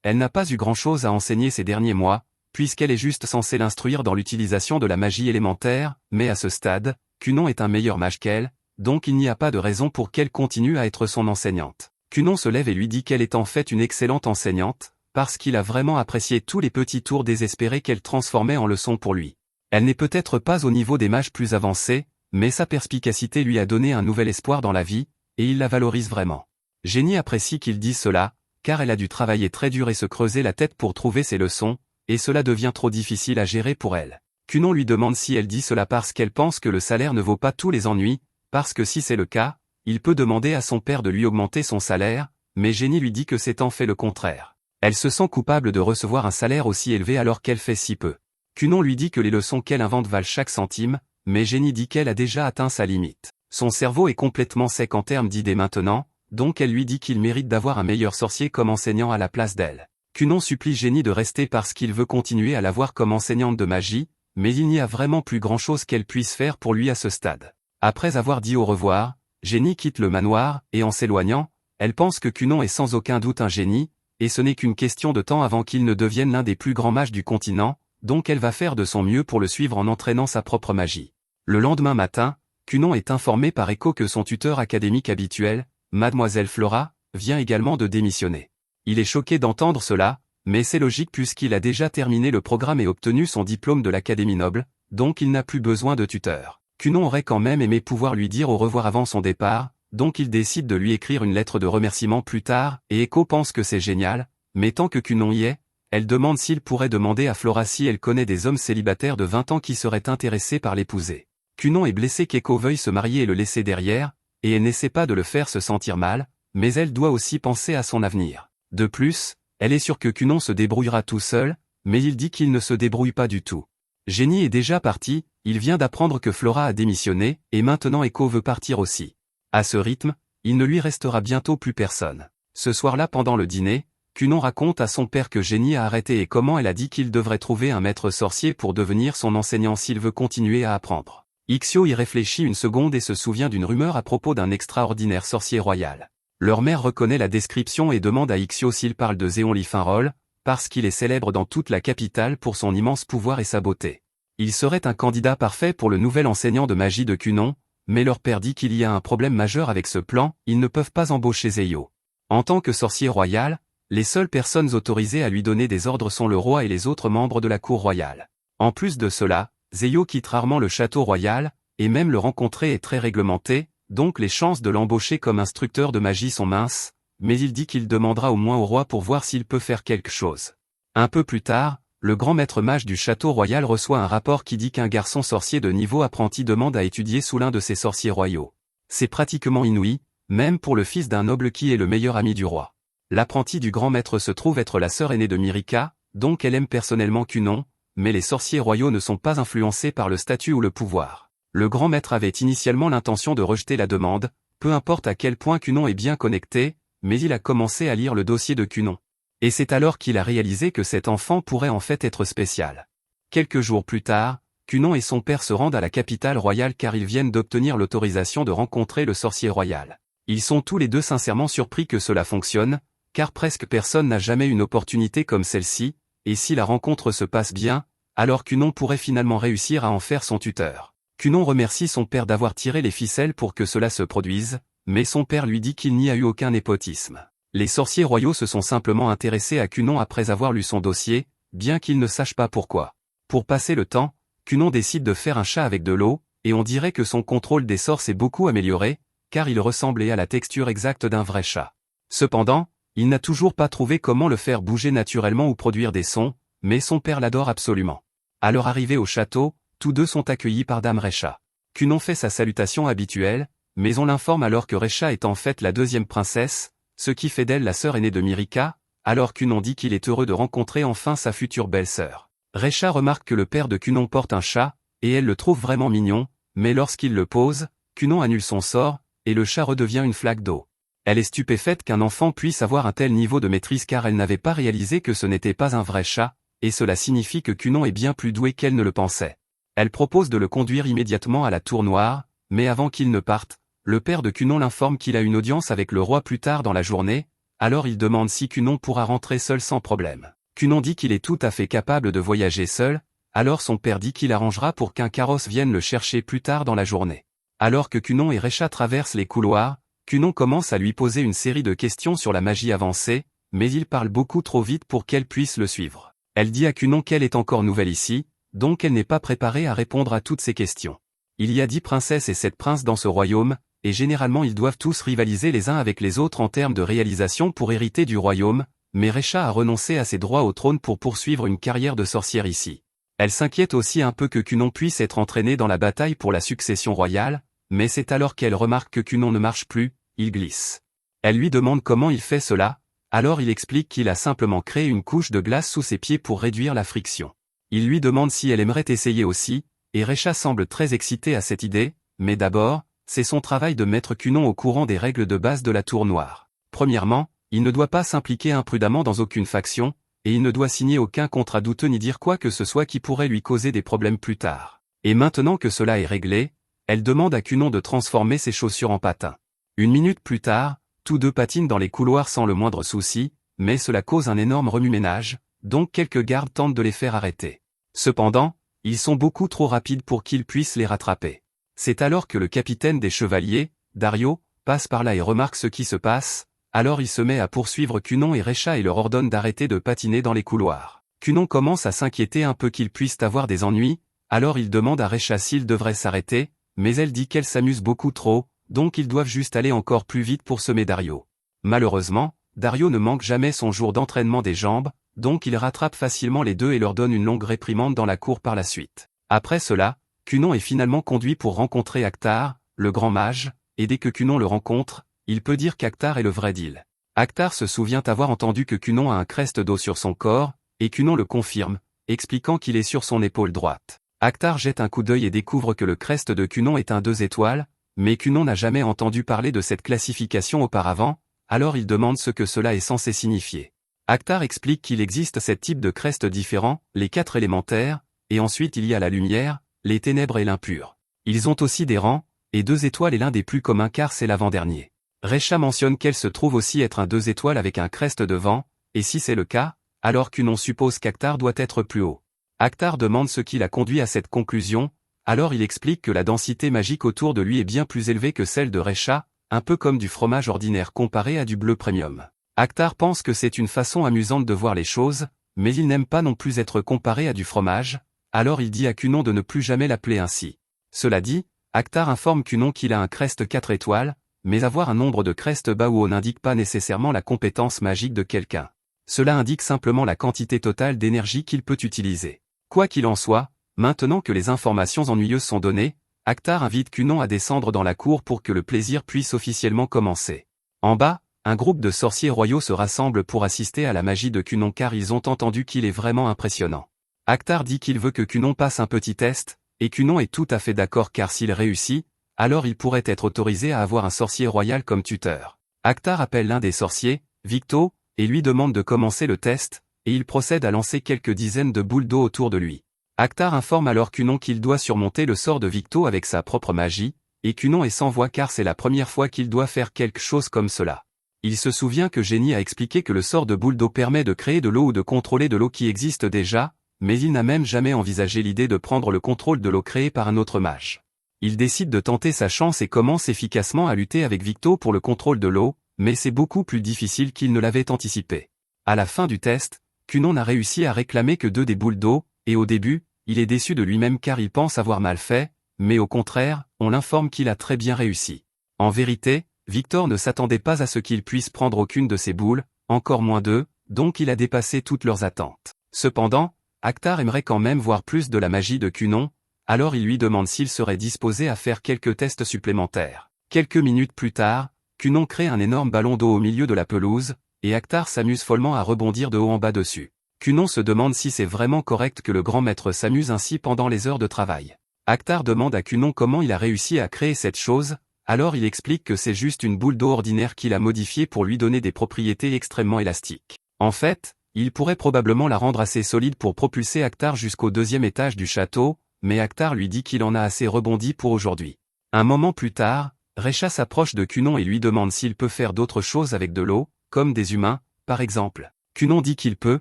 elle n'a pas eu grand-chose à enseigner ces derniers mois, puisqu'elle est juste censée l'instruire dans l'utilisation de la magie élémentaire, mais à ce stade, Cunon est un meilleur mage qu'elle, donc il n'y a pas de raison pour qu'elle continue à être son enseignante. Cunon se lève et lui dit qu'elle est en fait une excellente enseignante, parce qu'il a vraiment apprécié tous les petits tours désespérés qu'elle transformait en leçons pour lui. Elle n'est peut-être pas au niveau des mages plus avancés, mais sa perspicacité lui a donné un nouvel espoir dans la vie, et il la valorise vraiment. Jenny apprécie qu'il dise cela, car elle a dû travailler très dur et se creuser la tête pour trouver ses leçons, et cela devient trop difficile à gérer pour elle. Cunon lui demande si elle dit cela parce qu'elle pense que le salaire ne vaut pas tous les ennuis, parce que si c'est le cas, il peut demander à son père de lui augmenter son salaire, mais Jenny lui dit que c'est en fait le contraire. Elle se sent coupable de recevoir un salaire aussi élevé alors qu'elle fait si peu. Cunon lui dit que les leçons qu'elle invente valent chaque centime, mais Jenny dit qu'elle a déjà atteint sa limite. Son cerveau est complètement sec en termes d'idées maintenant, donc elle lui dit qu'il mérite d'avoir un meilleur sorcier comme enseignant à la place d'elle. Cunon supplie Jenny de rester parce qu'il veut continuer à la voir comme enseignante de magie, mais il n'y a vraiment plus grand-chose qu'elle puisse faire pour lui à ce stade. Après avoir dit au revoir, Jenny quitte le manoir, et en s'éloignant, elle pense que Cunon est sans aucun doute un génie, et ce n'est qu'une question de temps avant qu'il ne devienne l'un des plus grands mages du continent, donc elle va faire de son mieux pour le suivre en entraînant sa propre magie. Le lendemain matin, Cunon est informé par Echo que son tuteur académique habituel, Mademoiselle Flora, vient également de démissionner. Il est choqué d'entendre cela, mais c'est logique puisqu'il a déjà terminé le programme et obtenu son diplôme de l'Académie Noble, donc il n'a plus besoin de tuteur. Cunon aurait quand même aimé pouvoir lui dire au revoir avant son départ, donc il décide de lui écrire une lettre de remerciement plus tard, et Echo pense que c'est génial, mais tant que Cunon y est, elle demande s'il pourrait demander à Flora si elle connaît des hommes célibataires de 20 ans qui seraient intéressés par l'épouser. Cunon est blessé qu'Echo veuille se marier et le laisser derrière, et elle n'essaie pas de le faire se sentir mal, mais elle doit aussi penser à son avenir. De plus, elle est sûre que Cunon se débrouillera tout seul, mais il dit qu'il ne se débrouille pas du tout. Jenny est déjà parti, il vient d'apprendre que Flora a démissionné, et maintenant Echo veut partir aussi. À ce rythme, il ne lui restera bientôt plus personne. Ce soir-là pendant le dîner, Cunon raconte à son père que Jenny a arrêté et comment elle a dit qu'il devrait trouver un maître sorcier pour devenir son enseignant s'il veut continuer à apprendre. Ixio y réfléchit une seconde et se souvient d'une rumeur à propos d'un extraordinaire sorcier royal. Leur mère reconnaît la description et demande à Ixio s'il parle de Zéon Lifinrol, parce qu'il est célèbre dans toute la capitale pour son immense pouvoir et sa beauté. Il serait un candidat parfait pour le nouvel enseignant de magie de Cunon, mais leur père dit qu'il y a un problème majeur avec ce plan, ils ne peuvent pas embaucher Zeyo. En tant que sorcier royal, les seules personnes autorisées à lui donner des ordres sont le roi et les autres membres de la cour royale. En plus de cela, Zeyo quitte rarement le château royal, et même le rencontrer est très réglementé, donc les chances de l'embaucher comme instructeur de magie sont minces, mais il dit qu'il demandera au moins au roi pour voir s'il peut faire quelque chose. Un peu plus tard, le grand maître mage du château royal reçoit un rapport qui dit qu'un garçon sorcier de niveau apprenti demande à étudier sous l'un de ses sorciers royaux. C'est pratiquement inouï, même pour le fils d'un noble qui est le meilleur ami du roi. L'apprenti du grand maître se trouve être la sœur aînée de Mirika, donc elle aime personnellement Cunon, mais les sorciers royaux ne sont pas influencés par le statut ou le pouvoir. Le grand maître avait initialement l'intention de rejeter la demande, peu importe à quel point Cunon est bien connecté, mais il a commencé à lire le dossier de Cunon. Et c'est alors qu'il a réalisé que cet enfant pourrait en fait être spécial. Quelques jours plus tard, Cunon et son père se rendent à la capitale royale car ils viennent d'obtenir l'autorisation de rencontrer le sorcier royal. Ils sont tous les deux sincèrement surpris que cela fonctionne, car presque personne n'a jamais une opportunité comme celle-ci, et si la rencontre se passe bien, alors Cunon pourrait finalement réussir à en faire son tuteur. Cunon remercie son père d'avoir tiré les ficelles pour que cela se produise, mais son père lui dit qu'il n'y a eu aucun népotisme. Les sorciers royaux se sont simplement intéressés à Cunon après avoir lu son dossier, bien qu'ils ne sachent pas pourquoi. Pour passer le temps, Cunon décide de faire un chat avec de l'eau, et on dirait que son contrôle des sorts s'est beaucoup amélioré, car il ressemblait à la texture exacte d'un vrai chat. Cependant, il n'a toujours pas trouvé comment le faire bouger naturellement ou produire des sons, mais son père l'adore absolument. À leur arrivée au château, tous deux sont accueillis par Dame Recha. Cunon fait sa salutation habituelle, mais on l'informe alors que Recha est en fait la deuxième princesse, ce qui fait d'elle la sœur aînée de Mirika, alors Cunon dit qu'il est heureux de rencontrer enfin sa future belle-sœur. Recha remarque que le père de Cunon porte un chat, et elle le trouve vraiment mignon, mais lorsqu'il le pose, Cunon annule son sort, et le chat redevient une flaque d'eau. Elle est stupéfaite qu'un enfant puisse avoir un tel niveau de maîtrise car elle n'avait pas réalisé que ce n'était pas un vrai chat, et cela signifie que Cunon est bien plus doué qu'elle ne le pensait. Elle propose de le conduire immédiatement à la Tour Noire, mais avant qu'il ne parte, le père de Cunon l'informe qu'il a une audience avec le roi plus tard dans la journée, alors il demande si Cunon pourra rentrer seul sans problème. Cunon dit qu'il est tout à fait capable de voyager seul, alors son père dit qu'il arrangera pour qu'un carrosse vienne le chercher plus tard dans la journée. Alors que Cunon et Recha traversent les couloirs, Cunon commence à lui poser une série de questions sur la magie avancée, mais il parle beaucoup trop vite pour qu'elle puisse le suivre. Elle dit à Cunon qu'elle est encore nouvelle ici, donc elle n'est pas préparée à répondre à toutes ces questions. Il y a 10 princesses et 7 princes dans ce royaume, et généralement ils doivent tous rivaliser les uns avec les autres en termes de réalisation pour hériter du royaume, mais Recha a renoncé à ses droits au trône pour poursuivre une carrière de sorcière ici. Elle s'inquiète aussi un peu que Cunon puisse être entraîné dans la bataille pour la succession royale, mais c'est alors qu'elle remarque que Cunon ne marche plus, il glisse. Elle lui demande comment il fait cela, alors il explique qu'il a simplement créé une couche de glace sous ses pieds pour réduire la friction. Il lui demande si elle aimerait essayer aussi, et Recha semble très excitée à cette idée, mais d'abord, c'est son travail de mettre Cunon au courant des règles de base de la Tour Noire. Premièrement, il ne doit pas s'impliquer imprudemment dans aucune faction, et il ne doit signer aucun contrat douteux ni dire quoi que ce soit qui pourrait lui causer des problèmes plus tard. Et maintenant que cela est réglé, elle demande à Cunon de transformer ses chaussures en patins. Une minute plus tard, tous deux patinent dans les couloirs sans le moindre souci, mais cela cause un énorme remue-ménage, donc quelques gardes tentent de les faire arrêter. Cependant, ils sont beaucoup trop rapides pour qu'ils puissent les rattraper. C'est alors que le capitaine des chevaliers, Dario, passe par là et remarque ce qui se passe, alors il se met à poursuivre Cunon et Recha et leur ordonne d'arrêter de patiner dans les couloirs. Cunon commence à s'inquiéter un peu qu'ils puissent avoir des ennuis, alors il demande à Recha s'il devrait s'arrêter, mais elle dit qu'elle s'amuse beaucoup trop, donc ils doivent juste aller encore plus vite pour semer Dario. Malheureusement, Dario ne manque jamais son jour d'entraînement des jambes, donc il rattrape facilement les deux et leur donne une longue réprimande dans la cour par la suite. Après cela, Cunon est finalement conduit pour rencontrer Actar, le grand mage, et dès que Cunon le rencontre, il peut dire qu'Actar est le vrai deal. Actar se souvient avoir entendu que Cunon a un crest d'eau sur son corps, et Cunon le confirme, expliquant qu'il est sur son épaule droite. Actar jette un coup d'œil et découvre que le crest de Cunon est un 2 étoiles, mais Cunon n'a jamais entendu parler de cette classification auparavant, alors il demande ce que cela est censé signifier. Actar explique qu'il existe 7 types de crestes différents, les 4 élémentaires, et ensuite il y a la lumière, les ténèbres et l'impur. Ils ont aussi des rangs, et 2 étoiles est l'un des plus communs car c'est l'avant-dernier. Recha mentionne qu'elle se trouve aussi être un 2 étoiles avec un crest devant, et si c'est le cas, alors Cunon suppose qu'Actar doit être plus haut. Actar demande ce qui l'a conduit à cette conclusion, alors il explique que la densité magique autour de lui est bien plus élevée que celle de Recha, un peu comme du fromage ordinaire comparé à du bleu premium. Actar pense que c'est une façon amusante de voir les choses, mais il n'aime pas non plus être comparé à du fromage, alors il dit à Cunon de ne plus jamais l'appeler ainsi. Cela dit, Actar informe Cunon qu'il a un crest 4 étoiles, mais avoir un nombre de crestes bas ou haut n'indique pas nécessairement la compétence magique de quelqu'un. Cela indique simplement la quantité totale d'énergie qu'il peut utiliser. Quoi qu'il en soit, maintenant que les informations ennuyeuses sont données, Actar invite Cunon à descendre dans la cour pour que le plaisir puisse officiellement commencer. En bas, un groupe de sorciers royaux se rassemble pour assister à la magie de Cunon car ils ont entendu qu'il est vraiment impressionnant. Actar dit qu'il veut que Cunon passe un petit test, et Cunon est tout à fait d'accord car s'il réussit, alors il pourrait être autorisé à avoir un sorcier royal comme tuteur. Actar appelle l'un des sorciers, Victo, et lui demande de commencer le test, et il procède à lancer quelques dizaines de boules d'eau autour de lui. Actar informe alors Cunon qu'il doit surmonter le sort de Victo avec sa propre magie, et Cunon est sans voix car c'est la première fois qu'il doit faire quelque chose comme cela. Il se souvient que Génie a expliqué que le sort de boule d'eau permet de créer de l'eau ou de contrôler de l'eau qui existe déjà, mais il n'a même jamais envisagé l'idée de prendre le contrôle de l'eau créée par un autre mage. Il décide de tenter sa chance et commence efficacement à lutter avec Victo pour le contrôle de l'eau, mais c'est beaucoup plus difficile qu'il ne l'avait anticipé. À la fin du test, Cunon n'a réussi à réclamer que 2 des boules d'eau, et au début, il est déçu de lui-même car il pense avoir mal fait, mais au contraire, on l'informe qu'il a très bien réussi. En vérité, Victor ne s'attendait pas à ce qu'il puisse prendre aucune de ces boules, encore moins 2, donc il a dépassé toutes leurs attentes. Cependant, Actar aimerait quand même voir plus de la magie de Cunon, alors il lui demande s'il serait disposé à faire quelques tests supplémentaires. Quelques minutes plus tard, Cunon crée un énorme ballon d'eau au milieu de la pelouse, et Actar s'amuse follement à rebondir de haut en bas dessus. Cunon se demande si c'est vraiment correct que le grand maître s'amuse ainsi pendant les heures de travail. Actar demande à Cunon comment il a réussi à créer cette chose, alors il explique que c'est juste une boule d'eau ordinaire qu'il a modifiée pour lui donner des propriétés extrêmement élastiques. En fait, Il pourrait probablement la rendre assez solide pour propulser Akhtar jusqu'au 2e étage du château, mais Akhtar lui dit qu'il en a assez rebondi pour aujourd'hui. Un moment plus tard, Recha s'approche de Cunon et lui demande s'il peut faire d'autres choses avec de l'eau, comme des humains, par exemple. Cunon dit qu'il peut,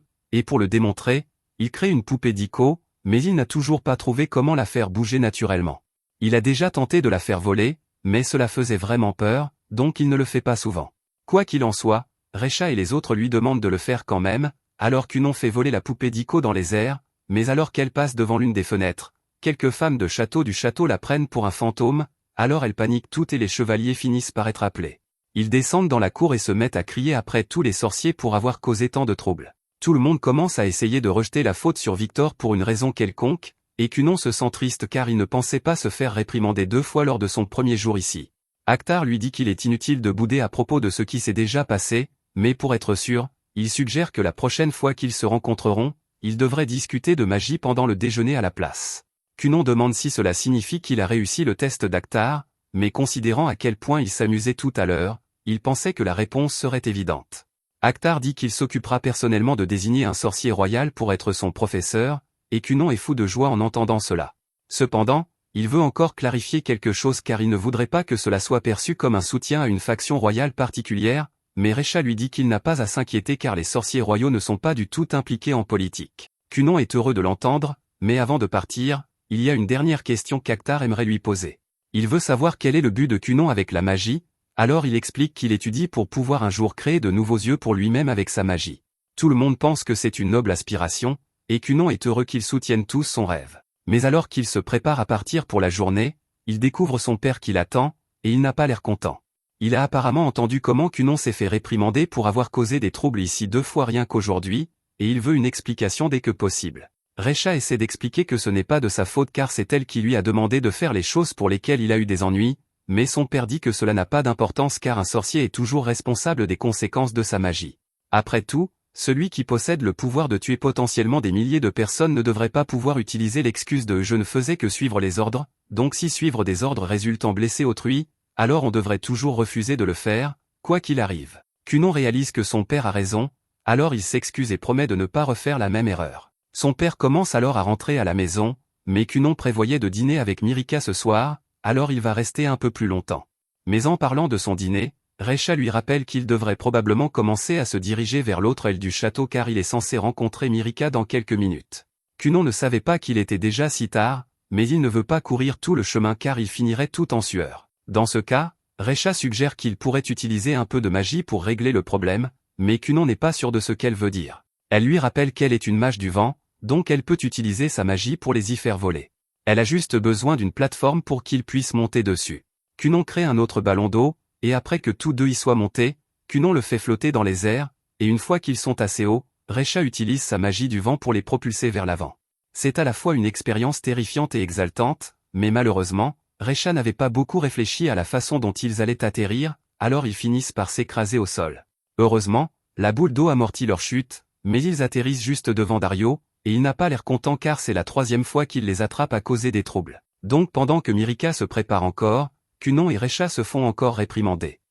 et pour le démontrer, il crée une poupée d'Iko, mais il n'a toujours pas trouvé comment la faire bouger naturellement. Il a déjà tenté de la faire voler, mais cela faisait vraiment peur, donc il ne le fait pas souvent. Quoi qu'il en soit, Recha et les autres lui demandent de le faire quand même, alors Cunon fait voler la poupée d'Iko dans les airs, mais alors qu'elle passe devant l'une des fenêtres, quelques femmes du château la prennent pour un fantôme, alors elles paniquent toutes et les chevaliers finissent par être appelés. Ils descendent dans la cour et se mettent à crier après tous les sorciers pour avoir causé tant de troubles. Tout le monde commence à essayer de rejeter la faute sur Victor pour une raison quelconque, et Cunon se sent triste car il ne pensait pas se faire réprimander 2 fois lors de son premier jour ici. Akhtar lui dit qu'il est inutile de bouder à propos de ce qui s'est déjà passé, mais pour être sûr, il suggère que la prochaine fois qu'ils se rencontreront, ils devraient discuter de magie pendant le déjeuner à la place. Cunon demande si cela signifie qu'il a réussi le test d'Akhtar, mais considérant à quel point il s'amusait tout à l'heure, il pensait que la réponse serait évidente. Akhtar dit qu'il s'occupera personnellement de désigner un sorcier royal pour être son professeur, et Cunon est fou de joie en entendant cela. Cependant, il veut encore clarifier quelque chose car il ne voudrait pas que cela soit perçu comme un soutien à une faction royale particulière, mais Recha lui dit qu'il n'a pas à s'inquiéter car les sorciers royaux ne sont pas du tout impliqués en politique. Cunon est heureux de l'entendre, mais avant de partir, il y a une dernière question qu'Akhtar aimerait lui poser. Il veut savoir quel est le but de Cunon avec la magie, alors il explique qu'il étudie pour pouvoir un jour créer de nouveaux yeux pour lui-même avec sa magie. Tout le monde pense que c'est une noble aspiration, et Cunon est heureux qu'ils soutiennent tous son rêve. Mais alors qu'il se prépare à partir pour la journée, il découvre son père qui l'attend, et il n'a pas l'air content. Il a apparemment entendu comment Cunon s'est fait réprimander pour avoir causé des troubles ici 2 fois rien qu'aujourd'hui, et il veut une explication dès que possible. Recha essaie d'expliquer que ce n'est pas de sa faute car c'est elle qui lui a demandé de faire les choses pour lesquelles il a eu des ennuis, mais son père dit que cela n'a pas d'importance car un sorcier est toujours responsable des conséquences de sa magie. Après tout, celui qui possède le pouvoir de tuer potentiellement des milliers de personnes ne devrait pas pouvoir utiliser l'excuse de « je ne faisais que suivre les ordres », donc si suivre des ordres résulte en blesser autrui, alors on devrait toujours refuser de le faire, quoi qu'il arrive. Cunon réalise que son père a raison, alors il s'excuse et promet de ne pas refaire la même erreur. Son père commence alors à rentrer à la maison, mais Cunon prévoyait de dîner avec Mirica ce soir, alors il va rester un peu plus longtemps. Mais en parlant de son dîner, Recha lui rappelle qu'il devrait probablement commencer à se diriger vers l'autre aile du château car il est censé rencontrer Mirica dans quelques minutes. Cunon ne savait pas qu'il était déjà si tard, mais il ne veut pas courir tout le chemin car il finirait tout en sueur. Dans ce cas, Recha suggère qu'il pourrait utiliser un peu de magie pour régler le problème, mais Cunon n'est pas sûr de ce qu'elle veut dire. Elle lui rappelle qu'elle est une mage du vent, donc elle peut utiliser sa magie pour les y faire voler. Elle a juste besoin d'une plateforme pour qu'il puisse monter dessus. Cunon crée un autre ballon d'eau, et après que tous deux y soient montés, Cunon le fait flotter dans les airs, et une fois qu'ils sont assez hauts, Recha utilise sa magie du vent pour les propulser vers l'avant. C'est à la fois une expérience terrifiante et exaltante, mais malheureusement, Recha n'avait pas beaucoup réfléchi à la façon dont ils allaient atterrir, alors ils finissent par s'écraser au sol. Heureusement, la boule d'eau amortit leur chute, mais ils atterrissent juste devant Dario, et il n'a pas l'air content car c'est la 3e fois qu'il les attrape à causer des troubles. Donc pendant que Mirica se prépare encore, Cunon et Recha se font encore réprimander.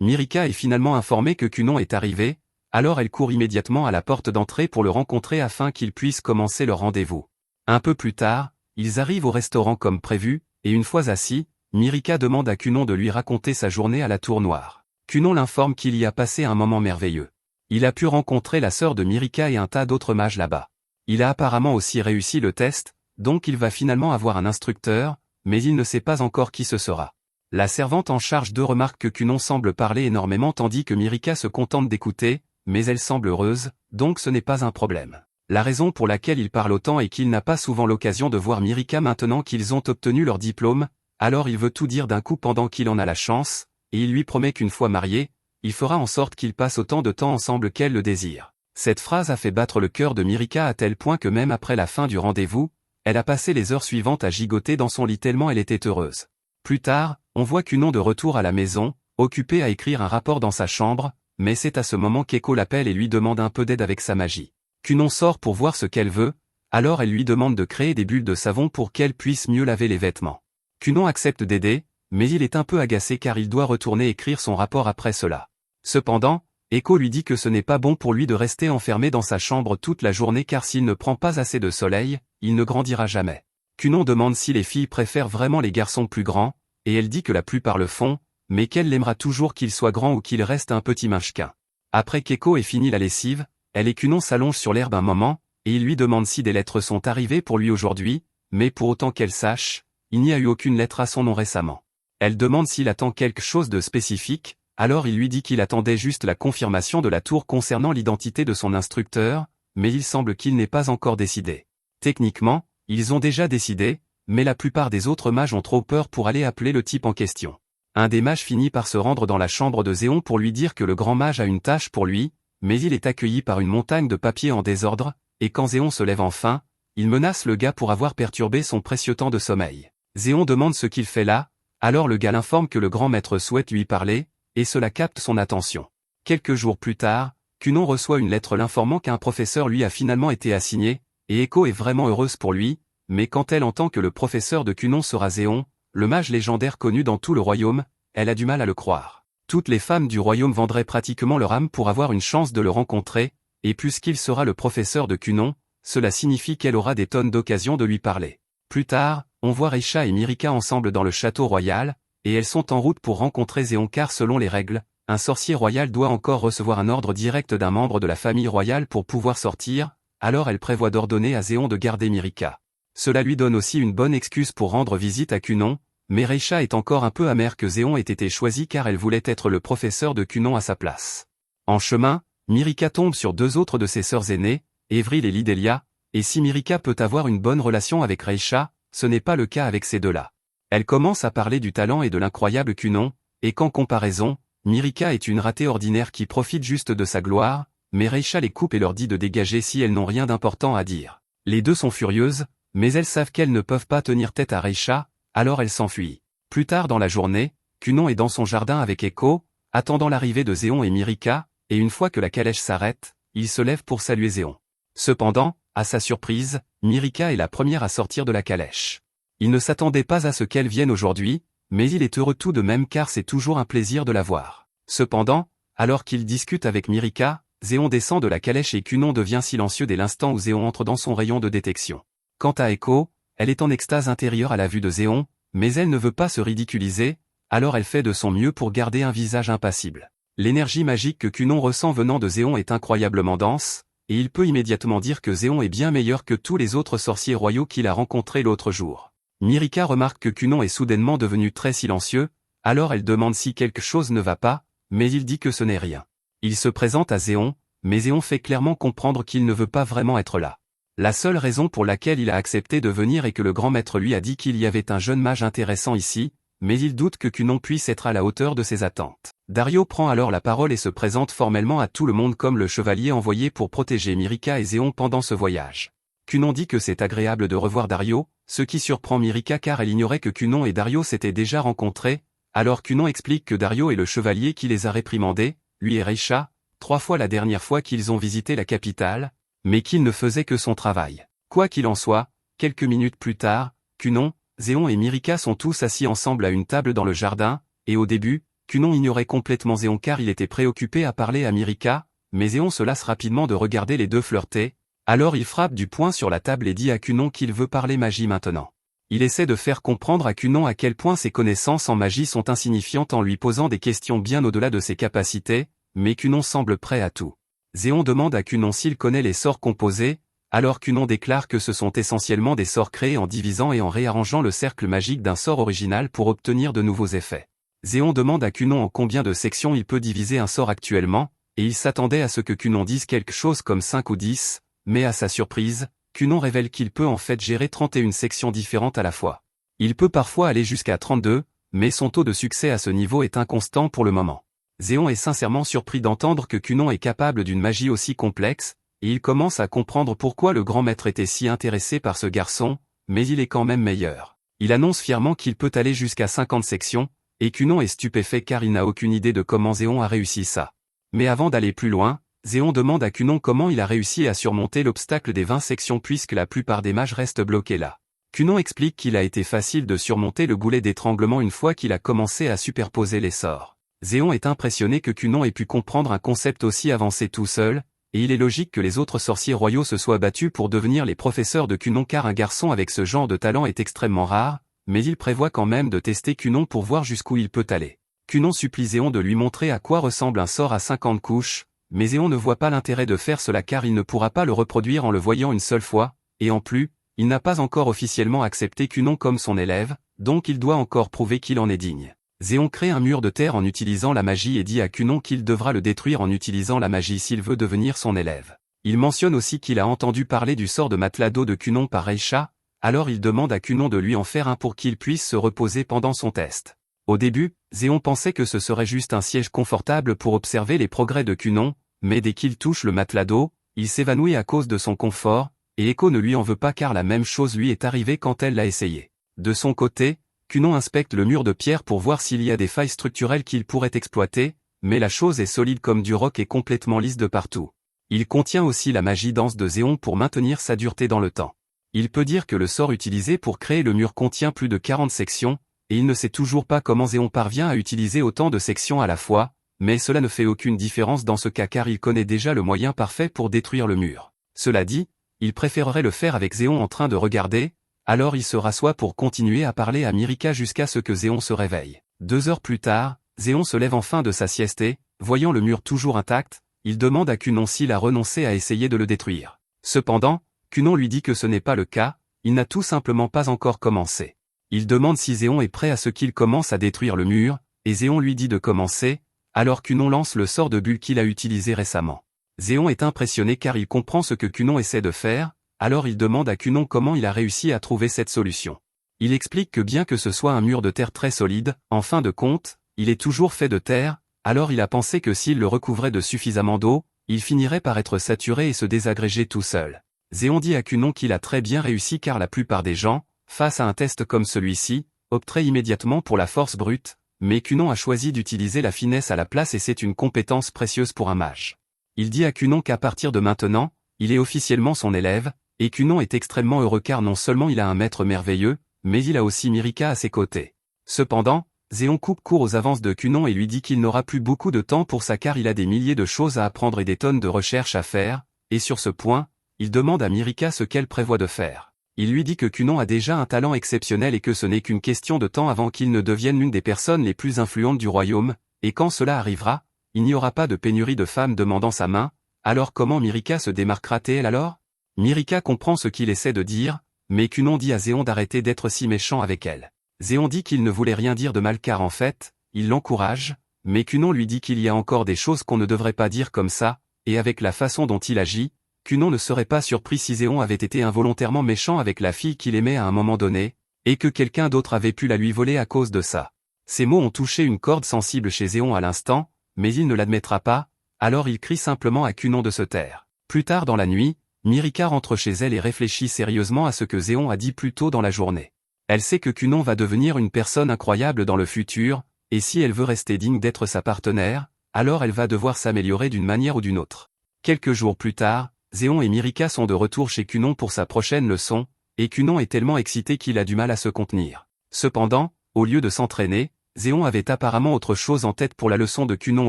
Mirica est finalement informée que Cunon est arrivé, alors elle court immédiatement à la porte d'entrée pour le rencontrer afin qu'ils puissent commencer leur rendez-vous. Un peu plus tard, ils arrivent au restaurant comme prévu, et une fois assis, Mirica demande à Cunon de lui raconter sa journée à la Tour Noire. Cunon l'informe qu'il y a passé un moment merveilleux. Il a pu rencontrer la sœur de Mirica et un tas d'autres mages là-bas. Il a apparemment aussi réussi le test, donc il va finalement avoir un instructeur, mais il ne sait pas encore qui ce sera. La servante en charge d'eux remarque que Cunon semble parler énormément tandis que Mirica se contente d'écouter, mais elle semble heureuse, donc ce n'est pas un problème. La raison pour laquelle il parle autant est qu'il n'a pas souvent l'occasion de voir Mirica maintenant qu'ils ont obtenu leur diplôme, alors il veut tout dire d'un coup pendant qu'il en a la chance, et il lui promet qu'une fois marié, il fera en sorte qu'ils passent autant de temps ensemble qu'elle le désire. Cette phrase a fait battre le cœur de Mirica à tel point que même après la fin du rendez-vous, elle a passé les heures suivantes à gigoter dans son lit tellement elle était heureuse. Plus tard, on voit Cunon de retour à la maison, occupé à écrire un rapport dans sa chambre, mais c'est à ce moment qu'Echo l'appelle et lui demande un peu d'aide avec sa magie. Cunon sort pour voir ce qu'elle veut, alors elle lui demande de créer des bulles de savon pour qu'elle puisse mieux laver les vêtements. Cunon accepte d'aider, mais il est un peu agacé car il doit retourner écrire son rapport après cela. Cependant, Echo lui dit que ce n'est pas bon pour lui de rester enfermé dans sa chambre toute la journée car s'il ne prend pas assez de soleil, il ne grandira jamais. Kunon demande si les filles préfèrent vraiment les garçons plus grands, et elle dit que la plupart le font, mais qu'elle l'aimera toujours qu'il soit grand ou qu'il reste un petit munchkin. Après qu'Echo ait fini la lessive, elle et Kunon s'allongent sur l'herbe un moment, et il lui demande si des lettres sont arrivées pour lui aujourd'hui, mais pour autant qu'elle sache, il n'y a eu aucune lettre à son nom récemment. Elle demande s'il attend quelque chose de spécifique, alors il lui dit qu'il attendait juste la confirmation de la tour concernant l'identité de son instructeur, mais il semble qu'il n'ait pas encore décidé. Techniquement, ils ont déjà décidé, mais la plupart des autres mages ont trop peur pour aller appeler le type en question. Un des mages finit par se rendre dans la chambre de Zéon pour lui dire que le grand mage a une tâche pour lui, mais il est accueilli par une montagne de papier en désordre, et quand Zéon se lève enfin, il menace le gars pour avoir perturbé son précieux temps de sommeil. Zéon demande ce qu'il fait là, alors le gars l'informe que le grand maître souhaite lui parler, et cela capte son attention. Quelques jours plus tard, Kunon reçoit une lettre l'informant qu'un professeur lui a finalement été assigné, et Echo est vraiment heureuse pour lui, mais quand elle entend que le professeur de Kunon sera Zéon, le mage légendaire connu dans tout le royaume, elle a du mal à le croire. Toutes les femmes du royaume vendraient pratiquement leur âme pour avoir une chance de le rencontrer, et puisqu'il sera le professeur de Kunon, cela signifie qu'elle aura des tonnes d'occasions de lui parler. Plus tard, on voit Reisha et Mirika ensemble dans le château royal, et elles sont en route pour rencontrer Zéon car selon les règles, un sorcier royal doit encore recevoir un ordre direct d'un membre de la famille royale pour pouvoir sortir, alors elle prévoit d'ordonner à Zéon de garder Mirika. Cela lui donne aussi une bonne excuse pour rendre visite à Kunon, mais Reisha est encore un peu amère que Zéon ait été choisi car elle voulait être le professeur de Kunon à sa place. En chemin, Mirika tombe sur deux autres de ses sœurs aînées, Evril et Lidelia, et si Mirika peut avoir une bonne relation avec Reisha, ce n'est pas le cas avec ces deux-là. Elle commence à parler du talent et de l'incroyable Kunon, et qu'en comparaison, Mirika est une ratée ordinaire qui profite juste de sa gloire, mais Reisha les coupe et leur dit de dégager si elles n'ont rien d'important à dire. Les deux sont furieuses, mais elles savent qu'elles ne peuvent pas tenir tête à Reisha, alors elles s'enfuient. Plus tard dans la journée, Kunon est dans son jardin avec Echo, attendant l'arrivée de Zéon et Mirika, et une fois que la calèche s'arrête, il se lève pour saluer Zéon. Cependant, à sa surprise, Mirika est la première à sortir de la calèche. Il ne s'attendait pas à ce qu'elle vienne aujourd'hui, mais il est heureux tout de même car c'est toujours un plaisir de la voir. Cependant, alors qu'il discute avec Mirika, Zéon descend de la calèche et Kunon devient silencieux dès l'instant où Zéon entre dans son rayon de détection. Quant à Echo, elle est en extase intérieure à la vue de Zéon, mais elle ne veut pas se ridiculiser, alors elle fait de son mieux pour garder un visage impassible. L'énergie magique que Kunon ressent venant de Zéon est incroyablement dense, et il peut immédiatement dire que Zéon est bien meilleur que tous les autres sorciers royaux qu'il a rencontrés l'autre jour. Mirika remarque que Kunon est soudainement devenu très silencieux, alors elle demande si quelque chose ne va pas, mais il dit que ce n'est rien. Il se présente à Zéon, mais Zéon fait clairement comprendre qu'il ne veut pas vraiment être là. La seule raison pour laquelle il a accepté de venir est que le grand maître lui a dit qu'il y avait un jeune mage intéressant ici, mais il doute que Kunon puisse être à la hauteur de ses attentes. Dario prend alors la parole et se présente formellement à tout le monde comme le chevalier envoyé pour protéger Mirika et Zéon pendant ce voyage. Kunon dit que c'est agréable de revoir Dario, ce qui surprend Mirika car elle ignorait que Kunon et Dario s'étaient déjà rencontrés, alors Kunon explique que Dario est le chevalier qui les a réprimandés, lui et Reisha, 3 fois la dernière fois qu'ils ont visité la capitale, mais qu'il ne faisait que son travail. Quoi qu'il en soit, quelques minutes plus tard, Kunon, Zéon et Mirika sont tous assis ensemble à une table dans le jardin, et au début, Kunon ignorait complètement Zéon car il était préoccupé à parler à Mirika, mais Zéon se lasse rapidement de regarder les deux flirter, alors il frappe du poing sur la table et dit à Kunon qu'il veut parler magie maintenant. Il essaie de faire comprendre à Kunon à quel point ses connaissances en magie sont insignifiantes en lui posant des questions bien au-delà de ses capacités, mais Kunon semble prêt à tout. Zéon demande à Kunon s'il connaît les sorts composés, alors Kunon déclare que ce sont essentiellement des sorts créés en divisant et en réarrangeant le cercle magique d'un sort original pour obtenir de nouveaux effets. Zéon demande à Kunon en combien de sections il peut diviser un sort actuellement, et il s'attendait à ce que Kunon dise quelque chose comme 5 ou 10, mais à sa surprise, Kunon révèle qu'il peut en fait gérer 31 sections différentes à la fois. Il peut parfois aller jusqu'à 32, mais son taux de succès à ce niveau est inconstant pour le moment. Zéon est sincèrement surpris d'entendre que Kunon est capable d'une magie aussi complexe, et il commence à comprendre pourquoi le grand maître était si intéressé par ce garçon, mais il est quand même meilleur. Il annonce fièrement qu'il peut aller jusqu'à 50 sections, et Kunon est stupéfait car il n'a aucune idée de comment Zéon a réussi ça. Mais avant d'aller plus loin, Zéon demande à Kunon comment il a réussi à surmonter l'obstacle des 20 sections puisque la plupart des mages restent bloqués là. Kunon explique qu'il a été facile de surmonter le goulet d'étranglement une fois qu'il a commencé à superposer les sorts. Zéon est impressionné que Cunon ait pu comprendre un concept aussi avancé tout seul, et il est logique que les autres sorciers royaux se soient battus pour devenir les professeurs de Cunon car un garçon avec ce genre de talent est extrêmement rare, mais il prévoit quand même de tester Cunon pour voir jusqu'où il peut aller. Cunon supplie Zéon de lui montrer à quoi ressemble un sort à 50 couches, mais Zéon ne voit pas l'intérêt de faire cela car il ne pourra pas le reproduire en le voyant une seule fois, et en plus, il n'a pas encore officiellement accepté Cunon comme son élève, donc il doit encore prouver qu'il en est digne. Zéon crée un mur de terre en utilisant la magie et dit à Cunon qu'il devra le détruire en utilisant la magie s'il veut devenir son élève. Il mentionne aussi qu'il a entendu parler du sort de matelas d'eau de Cunon par Reisha, alors il demande à Cunon de lui en faire un pour qu'il puisse se reposer pendant son test. Au début, Zéon pensait que ce serait juste un siège confortable pour observer les progrès de Cunon, mais dès qu'il touche le matelas d'eau, il s'évanouit à cause de son confort, et Echo ne lui en veut pas car la même chose lui est arrivée quand elle l'a essayé. De son côté, Cunon inspecte le mur de pierre pour voir s'il y a des failles structurelles qu'il pourrait exploiter, mais la chose est solide comme du roc et complètement lisse de partout. Il contient aussi la magie dense de Zéon pour maintenir sa dureté dans le temps. Il peut dire que le sort utilisé pour créer le mur contient plus de 40 sections, et il ne sait toujours pas comment Zéon parvient à utiliser autant de sections à la fois, mais cela ne fait aucune différence dans ce cas car il connaît déjà le moyen parfait pour détruire le mur. Cela dit, il préférerait le faire avec Zéon en train de regarder, alors il se rassoit pour continuer à parler à Mirika jusqu'à ce que Zéon se réveille. 2 heures plus tard, Zéon se lève enfin de sa sieste et, voyant le mur toujours intact, il demande à Cunon s'il a renoncé à essayer de le détruire. Cependant, Cunon lui dit que ce n'est pas le cas, il n'a tout simplement pas encore commencé. Il demande si Zéon est prêt à ce qu'il commence à détruire le mur, et Zéon lui dit de commencer, alors Cunon lance le sort de bulle qu'il a utilisé récemment. Zéon est impressionné car il comprend ce que Cunon essaie de faire, alors il demande à Cunon comment il a réussi à trouver cette solution. Il explique que bien que ce soit un mur de terre très solide, en fin de compte, il est toujours fait de terre, alors il a pensé que s'il le recouvrait de suffisamment d'eau, il finirait par être saturé et se désagréger tout seul. Zéon dit à Cunon qu'il a très bien réussi car la plupart des gens, face à un test comme celui-ci, opteraient immédiatement pour la force brute, mais Cunon a choisi d'utiliser la finesse à la place et c'est une compétence précieuse pour un mage. Il dit à Cunon qu'à partir de maintenant, il est officiellement son élève, et Cunon est extrêmement heureux car non seulement il a un maître merveilleux, mais il a aussi Mirika à ses côtés. Cependant, Zéon coupe court aux avances de Cunon et lui dit qu'il n'aura plus beaucoup de temps pour ça car il a des milliers de choses à apprendre et des tonnes de recherches à faire, et sur ce point, il demande à Mirika ce qu'elle prévoit de faire. Il lui dit que Cunon a déjà un talent exceptionnel et que ce n'est qu'une question de temps avant qu'il ne devienne l'une des personnes les plus influentes du royaume, et quand cela arrivera, il n'y aura pas de pénurie de femmes demandant sa main, alors comment Mirika se démarquera-t-elle alors? Mirika comprend ce qu'il essaie de dire, mais Cunon dit à Zéon d'arrêter d'être si méchant avec elle. Zéon dit qu'il ne voulait rien dire de mal car en fait, il l'encourage, mais Cunon lui dit qu'il y a encore des choses qu'on ne devrait pas dire comme ça, et avec la façon dont il agit, Cunon ne serait pas surpris si Zéon avait été involontairement méchant avec la fille qu'il aimait à un moment donné, et que quelqu'un d'autre avait pu la lui voler à cause de ça. Ces mots ont touché une corde sensible chez Zéon à l'instant, mais il ne l'admettra pas, alors il crie simplement à Cunon de se taire. Plus tard dans la nuit, Mirika rentre chez elle et réfléchit sérieusement à ce que Zéon a dit plus tôt dans la journée. Elle sait que Cunon va devenir une personne incroyable dans le futur, et si elle veut rester digne d'être sa partenaire, alors elle va devoir s'améliorer d'une manière ou d'une autre. Quelques jours plus tard, Zéon et Mirika sont de retour chez Cunon pour sa prochaine leçon, et Cunon est tellement excité qu'il a du mal à se contenir. Cependant, au lieu de s'entraîner, Zéon avait apparemment autre chose en tête pour la leçon de Cunon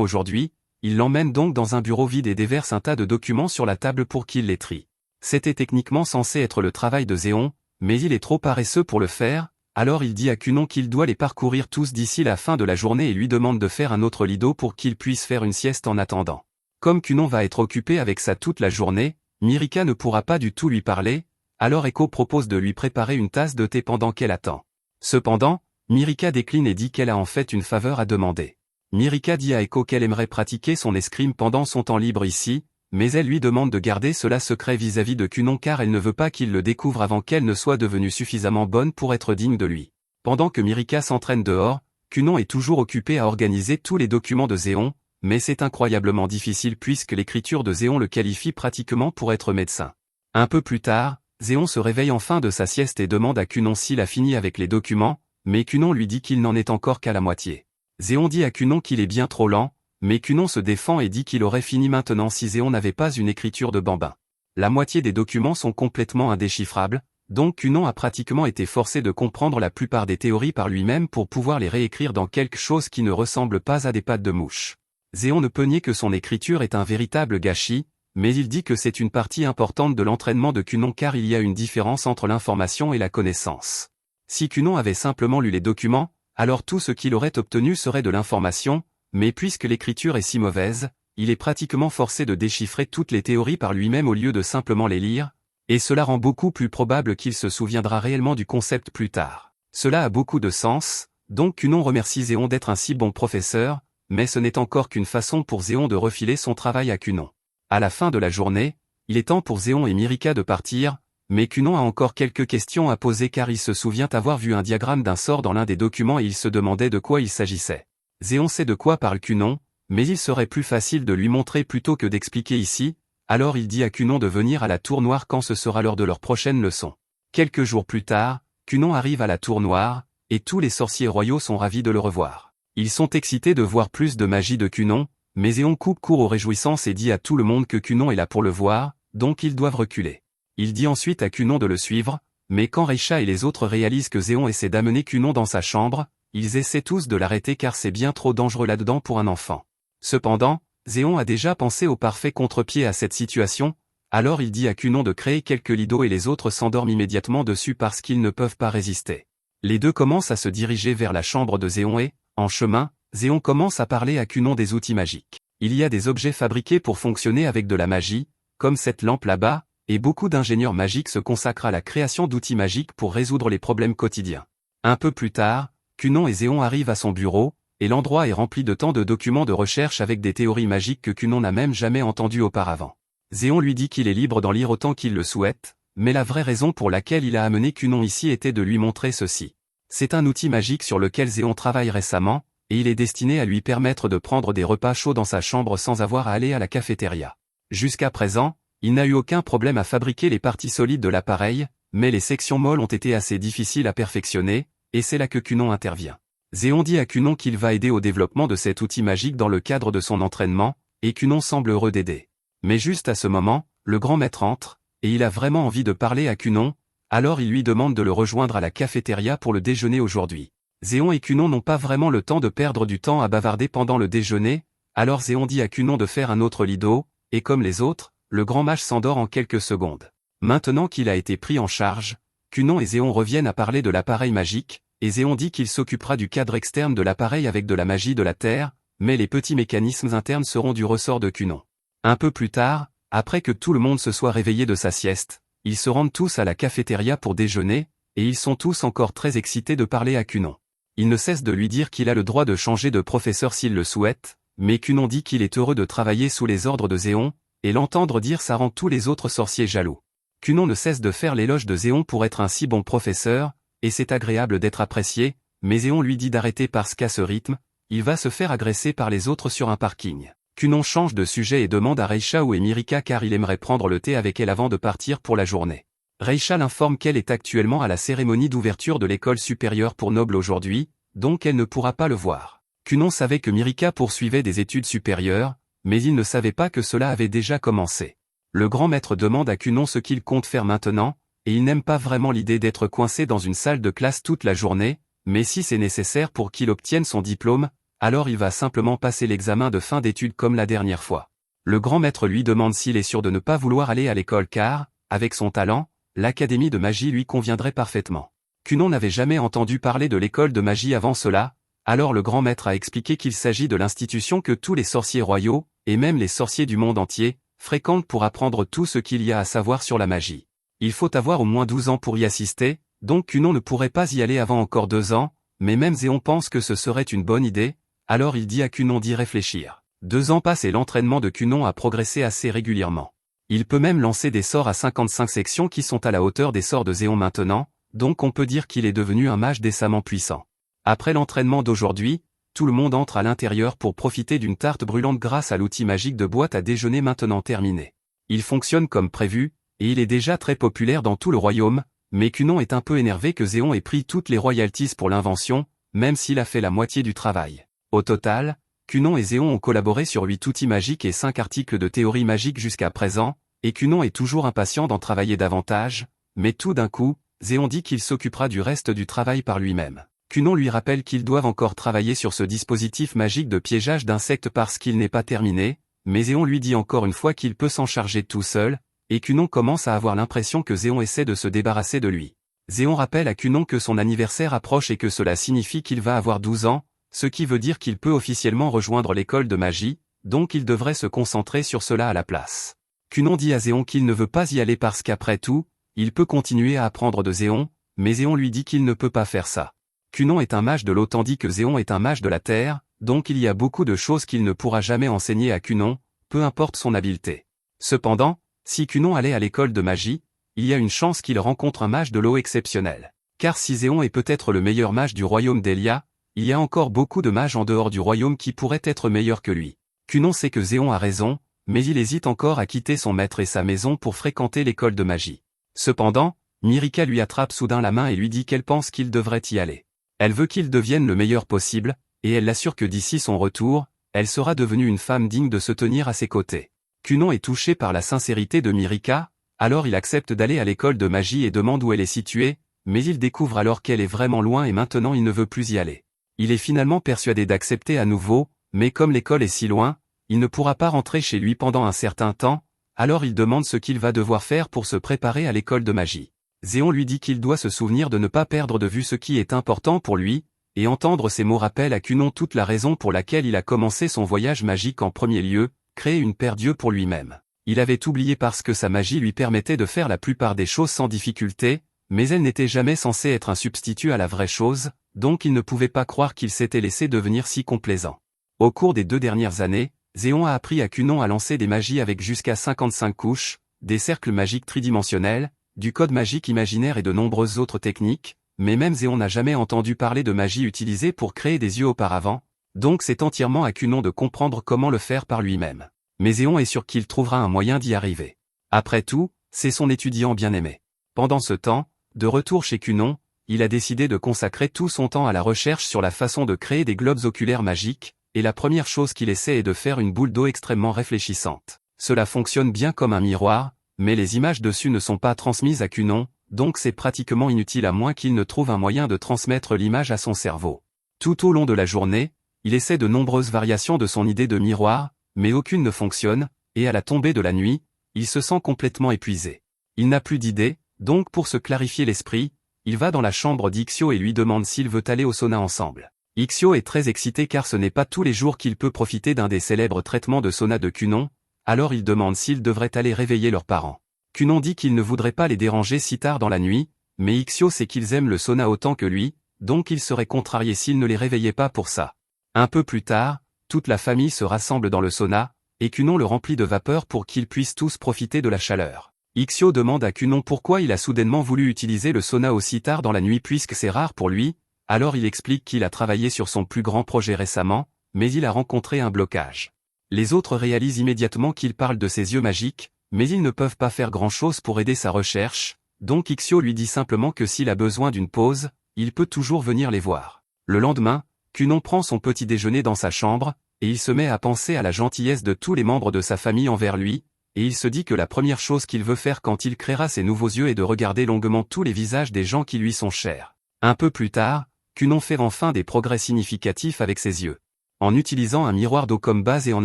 aujourd'hui, il l'emmène donc dans un bureau vide et déverse un tas de documents sur la table pour qu'il les trie. C'était techniquement censé être le travail de Zéon, mais il est trop paresseux pour le faire, alors il dit à Cunon qu'il doit les parcourir tous d'ici la fin de la journée et lui demande de faire un autre lit d'eau pour qu'il puisse faire une sieste en attendant. Comme Cunon va être occupé avec ça toute la journée, Mirika ne pourra pas du tout lui parler, alors Echo propose de lui préparer une tasse de thé pendant qu'elle attend. Cependant, Mirika décline et dit qu'elle a en fait une faveur à demander. Mirika dit à Echo qu'elle aimerait pratiquer son escrime pendant son temps libre ici, mais elle lui demande de garder cela secret vis-à-vis de Cunon car elle ne veut pas qu'il le découvre avant qu'elle ne soit devenue suffisamment bonne pour être digne de lui. Pendant que Mirika s'entraîne dehors, Cunon est toujours occupé à organiser tous les documents de Zéon, mais c'est incroyablement difficile puisque l'écriture de Zéon le qualifie pratiquement pour être médecin. Un peu plus tard, Zéon se réveille enfin de sa sieste et demande à Cunon s'il a fini avec les documents, mais Cunon lui dit qu'il n'en est encore qu'à la moitié. Zéon dit à Cunon qu'il est bien trop lent, mais Cunon se défend et dit qu'il aurait fini maintenant si Zéon n'avait pas une écriture de bambin. La moitié des documents sont complètement indéchiffrables, Donc Cunon a pratiquement été forcé de comprendre la plupart des théories par lui-même pour pouvoir les réécrire dans quelque chose qui ne ressemble pas à des pattes de mouche. Zéon ne peut nier que son écriture est un véritable gâchis, mais il dit que c'est une partie importante de l'entraînement de Cunon car il y a une différence entre l'information et la connaissance. Si Cunon avait simplement lu les documents, alors tout ce qu'il aurait obtenu serait de l'information, mais puisque l'écriture est si mauvaise, il est pratiquement forcé de déchiffrer toutes les théories par lui-même au lieu de simplement les lire, et cela rend beaucoup plus probable qu'il se souviendra réellement du concept plus tard. Cela a beaucoup de sens, donc Cunon remercie Zéon d'être un si bon professeur, mais ce n'est encore qu'une façon pour Zéon de refiler son travail à Cunon. À la fin de la journée, il est temps pour Zéon et Mirika de partir, mais Cunon a encore quelques questions à poser car il se souvient avoir vu un diagramme d'un sort dans l'un des documents et il se demandait de quoi il s'agissait. Zéon sait de quoi parle Cunon, mais il serait plus facile de lui montrer plutôt que d'expliquer ici, alors il dit à Cunon de venir à la Tour Noire quand ce sera l'heure de leur prochaine leçon. Quelques jours plus tard, Cunon arrive à la Tour Noire, et tous les sorciers royaux sont ravis de le revoir. Ils sont excités de voir plus de magie de Cunon, mais Zéon coupe court aux réjouissances et dit à tout le monde que Cunon est là pour le voir, donc ils doivent reculer. Il dit ensuite à Cunon de le suivre, mais quand Reisha et les autres réalisent que Zéon essaie d'amener Cunon dans sa chambre, ils essaient tous de l'arrêter car c'est bien trop dangereux là-dedans pour un enfant. Cependant, Zéon a déjà pensé au parfait contre-pied à cette situation, alors il dit à Cunon de créer quelques lits d'eau et les autres s'endorment immédiatement dessus parce qu'ils ne peuvent pas résister. Les deux commencent à se diriger vers la chambre de Zéon et, en chemin, Zéon commence à parler à Cunon des outils magiques. Il y a des objets fabriqués pour fonctionner avec de la magie, comme cette lampe là-bas, et beaucoup d'ingénieurs magiques se consacrent à la création d'outils magiques pour résoudre les problèmes quotidiens. Un peu plus tard, Cunon et Zéon arrivent à son bureau, et l'endroit est rempli de tant de documents de recherche avec des théories magiques que Cunon n'a même jamais entendues auparavant. Zéon lui dit qu'il est libre d'en lire autant qu'il le souhaite, mais la vraie raison pour laquelle il a amené Cunon ici était de lui montrer ceci. C'est un outil magique sur lequel Zéon travaille récemment, et il est destiné à lui permettre de prendre des repas chauds dans sa chambre sans avoir à aller à la cafétéria. Jusqu'à présent, il n'a eu aucun problème à fabriquer les parties solides de l'appareil, mais les sections molles ont été assez difficiles à perfectionner, et c'est là que Cunon intervient. Zéon dit à Cunon qu'il va aider au développement de cet outil magique dans le cadre de son entraînement, et Cunon semble heureux d'aider. Mais juste à ce moment, le grand maître entre, et il a vraiment envie de parler à Cunon, alors il lui demande de le rejoindre à la cafétéria pour le déjeuner aujourd'hui. Zéon et Cunon n'ont pas vraiment le temps de perdre du temps à bavarder pendant le déjeuner, alors Zéon dit à Cunon de faire un autre lit d'eau, et comme les autres, le grand mage s'endort en quelques secondes. Maintenant qu'il a été pris en charge, Cunon et Zéon reviennent à parler de l'appareil magique, et Zéon dit qu'il s'occupera du cadre externe de l'appareil avec de la magie de la Terre, mais les petits mécanismes internes seront du ressort de Cunon. Un peu plus tard, après que tout le monde se soit réveillé de sa sieste, ils se rendent tous à la cafétéria pour déjeuner, et ils sont tous encore très excités de parler à Cunon. Il ne cesse de lui dire qu'il a le droit de changer de professeur s'il le souhaite, mais Cunon dit qu'il est heureux de travailler sous les ordres de Zéon, et l'entendre dire ça rend tous les autres sorciers jaloux. Cunon ne cesse de faire l'éloge de Zéon pour être un si bon professeur, et c'est agréable d'être apprécié, mais Zéon lui dit d'arrêter parce qu'à ce rythme, il va se faire agresser par les autres sur un parking. Cunon change de sujet et demande à Reisha où est Mirika car il aimerait prendre le thé avec elle avant de partir pour la journée. Reisha l'informe qu'elle est actuellement à la cérémonie d'ouverture de l'école supérieure pour nobles aujourd'hui, donc elle ne pourra pas le voir. Cunon savait que Mirika poursuivait des études supérieures, mais il ne savait pas que cela avait déjà commencé. Le grand maître demande à Cunon ce qu'il compte faire maintenant, et il n'aime pas vraiment l'idée d'être coincé dans une salle de classe toute la journée, mais si c'est nécessaire pour qu'il obtienne son diplôme, alors il va simplement passer l'examen de fin d'études comme la dernière fois. Le grand maître lui demande s'il est sûr de ne pas vouloir aller à l'école car, avec son talent, l'académie de magie lui conviendrait parfaitement. Cunon n'avait jamais entendu parler de l'école de magie avant cela, alors le grand maître a expliqué qu'il s'agit de l'institution que tous les sorciers royaux, et même les sorciers du monde entier, fréquentent pour apprendre tout ce qu'il y a à savoir sur la magie. Il faut avoir au moins 12 ans pour y assister, donc Cunon ne pourrait pas y aller avant encore 2 ans, mais même Zéon pense que ce serait une bonne idée, alors il dit à Cunon d'y réfléchir. 2 ans passent et l'entraînement de Cunon a progressé assez régulièrement. Il peut même lancer des sorts à 55 sections qui sont à la hauteur des sorts de Zéon maintenant, donc on peut dire qu'il est devenu un mage décemment puissant. Après l'entraînement d'aujourd'hui, tout le monde entre à l'intérieur pour profiter d'une tarte brûlante grâce à l'outil magique de boîte à déjeuner maintenant terminé. Il fonctionne comme prévu, et il est déjà très populaire dans tout le royaume, mais Cunon est un peu énervé que Zéon ait pris toutes les royalties pour l'invention, même s'il a fait la moitié du travail. Au total, Cunon et Zéon ont collaboré sur 8 outils magiques et 5 articles de théorie magique jusqu'à présent, et Cunon est toujours impatient d'en travailler davantage, mais tout d'un coup, Zéon dit qu'il s'occupera du reste du travail par lui-même. Cunon lui rappelle qu'ils doivent encore travailler sur ce dispositif magique de piégeage d'insectes parce qu'il n'est pas terminé, mais Zéon lui dit encore une fois qu'il peut s'en charger tout seul, et Cunon commence à avoir l'impression que Zéon essaie de se débarrasser de lui. Zéon rappelle à Cunon que son anniversaire approche et que cela signifie qu'il va avoir 12 ans, ce qui veut dire qu'il peut officiellement rejoindre l'école de magie, donc il devrait se concentrer sur cela à la place. Cunon dit à Zéon qu'il ne veut pas y aller parce qu'après tout, il peut continuer à apprendre de Zéon, mais Zéon lui dit qu'il ne peut pas faire ça. Cunon est un mage de l'eau tandis que Zéon est un mage de la terre, donc il y a beaucoup de choses qu'il ne pourra jamais enseigner à Cunon, peu importe son habileté. Cependant, si Cunon allait à l'école de magie, il y a une chance qu'il rencontre un mage de l'eau exceptionnel. Car si Zéon est peut-être le meilleur mage du royaume d'Elia, il y a encore beaucoup de mages en dehors du royaume qui pourraient être meilleurs que lui. Cunon sait que Zéon a raison, mais il hésite encore à quitter son maître et sa maison pour fréquenter l'école de magie. Cependant, Myrika lui attrape soudain la main et lui dit qu'elle pense qu'il devrait y aller. Elle veut qu'il devienne le meilleur possible, et elle l'assure que d'ici son retour, elle sera devenue une femme digne de se tenir à ses côtés. Cunon est touché par la sincérité de Myrika, alors il accepte d'aller à l'école de magie et demande où elle est située, mais il découvre alors qu'elle est vraiment loin et maintenant il ne veut plus y aller. Il est finalement persuadé d'accepter à nouveau, mais comme l'école est si loin, il ne pourra pas rentrer chez lui pendant un certain temps, alors il demande ce qu'il va devoir faire pour se préparer à l'école de magie. Zéon lui dit qu'il doit se souvenir de ne pas perdre de vue ce qui est important pour lui, et entendre ces mots rappelle à Cunon toute la raison pour laquelle il a commencé son voyage magique en premier lieu, créer une paire d'yeux pour lui-même. Il avait oublié parce que sa magie lui permettait de faire la plupart des choses sans difficulté, mais elle n'était jamais censée être un substitut à la vraie chose, donc il ne pouvait pas croire qu'il s'était laissé devenir si complaisant. Au cours des 2 dernières années, Zéon a appris à Cunon à lancer des magies avec jusqu'à 55 couches, des cercles magiques tridimensionnels, du code magique imaginaire et de nombreuses autres techniques, mais même Zéon n'a jamais entendu parler de magie utilisée pour créer des yeux auparavant, donc c'est entièrement à Cunon de comprendre comment le faire par lui-même. Mais Zéon est sûr qu'il trouvera un moyen d'y arriver. Après tout, c'est son étudiant bien-aimé. Pendant ce temps, de retour chez Cunon, il a décidé de consacrer tout son temps à la recherche sur la façon de créer des globes oculaires magiques, et la première chose qu'il essaie est de faire une boule d'eau extrêmement réfléchissante. Cela fonctionne bien comme un miroir, mais les images dessus ne sont pas transmises à Cunon, donc c'est pratiquement inutile à moins qu'il ne trouve un moyen de transmettre l'image à son cerveau. Tout au long de la journée, il essaie de nombreuses variations de son idée de miroir, mais aucune ne fonctionne, et à la tombée de la nuit, il se sent complètement épuisé. Il n'a plus d'idée, donc pour se clarifier l'esprit, il va dans la chambre d'Ixio et lui demande s'il veut aller au sauna ensemble. Ixio est très excité car ce n'est pas tous les jours qu'il peut profiter d'un des célèbres traitements de sauna de Cunon, alors il demande s'ils devraient aller réveiller leurs parents. Cunon dit qu'il ne voudrait pas les déranger si tard dans la nuit, mais Ixio sait qu'ils aiment le sauna autant que lui, donc il serait contrarié s'il ne les réveillait pas pour ça. Un peu plus tard, toute la famille se rassemble dans le sauna, et Cunon le remplit de vapeur pour qu'ils puissent tous profiter de la chaleur. Ixio demande à Cunon pourquoi il a soudainement voulu utiliser le sauna aussi tard dans la nuit puisque c'est rare pour lui, alors il explique qu'il a travaillé sur son plus grand projet récemment, mais il a rencontré un blocage. Les autres réalisent immédiatement qu'il parle de ses yeux magiques, mais ils ne peuvent pas faire grand-chose pour aider sa recherche, donc Ixio lui dit simplement que s'il a besoin d'une pause, il peut toujours venir les voir. Le lendemain, Cunon prend son petit déjeuner dans sa chambre, et il se met à penser à la gentillesse de tous les membres de sa famille envers lui, et il se dit que la première chose qu'il veut faire quand il créera ses nouveaux yeux est de regarder longuement tous les visages des gens qui lui sont chers. Un peu plus tard, Cunon fait enfin des progrès significatifs avec ses yeux. En utilisant un miroir d'eau comme base et en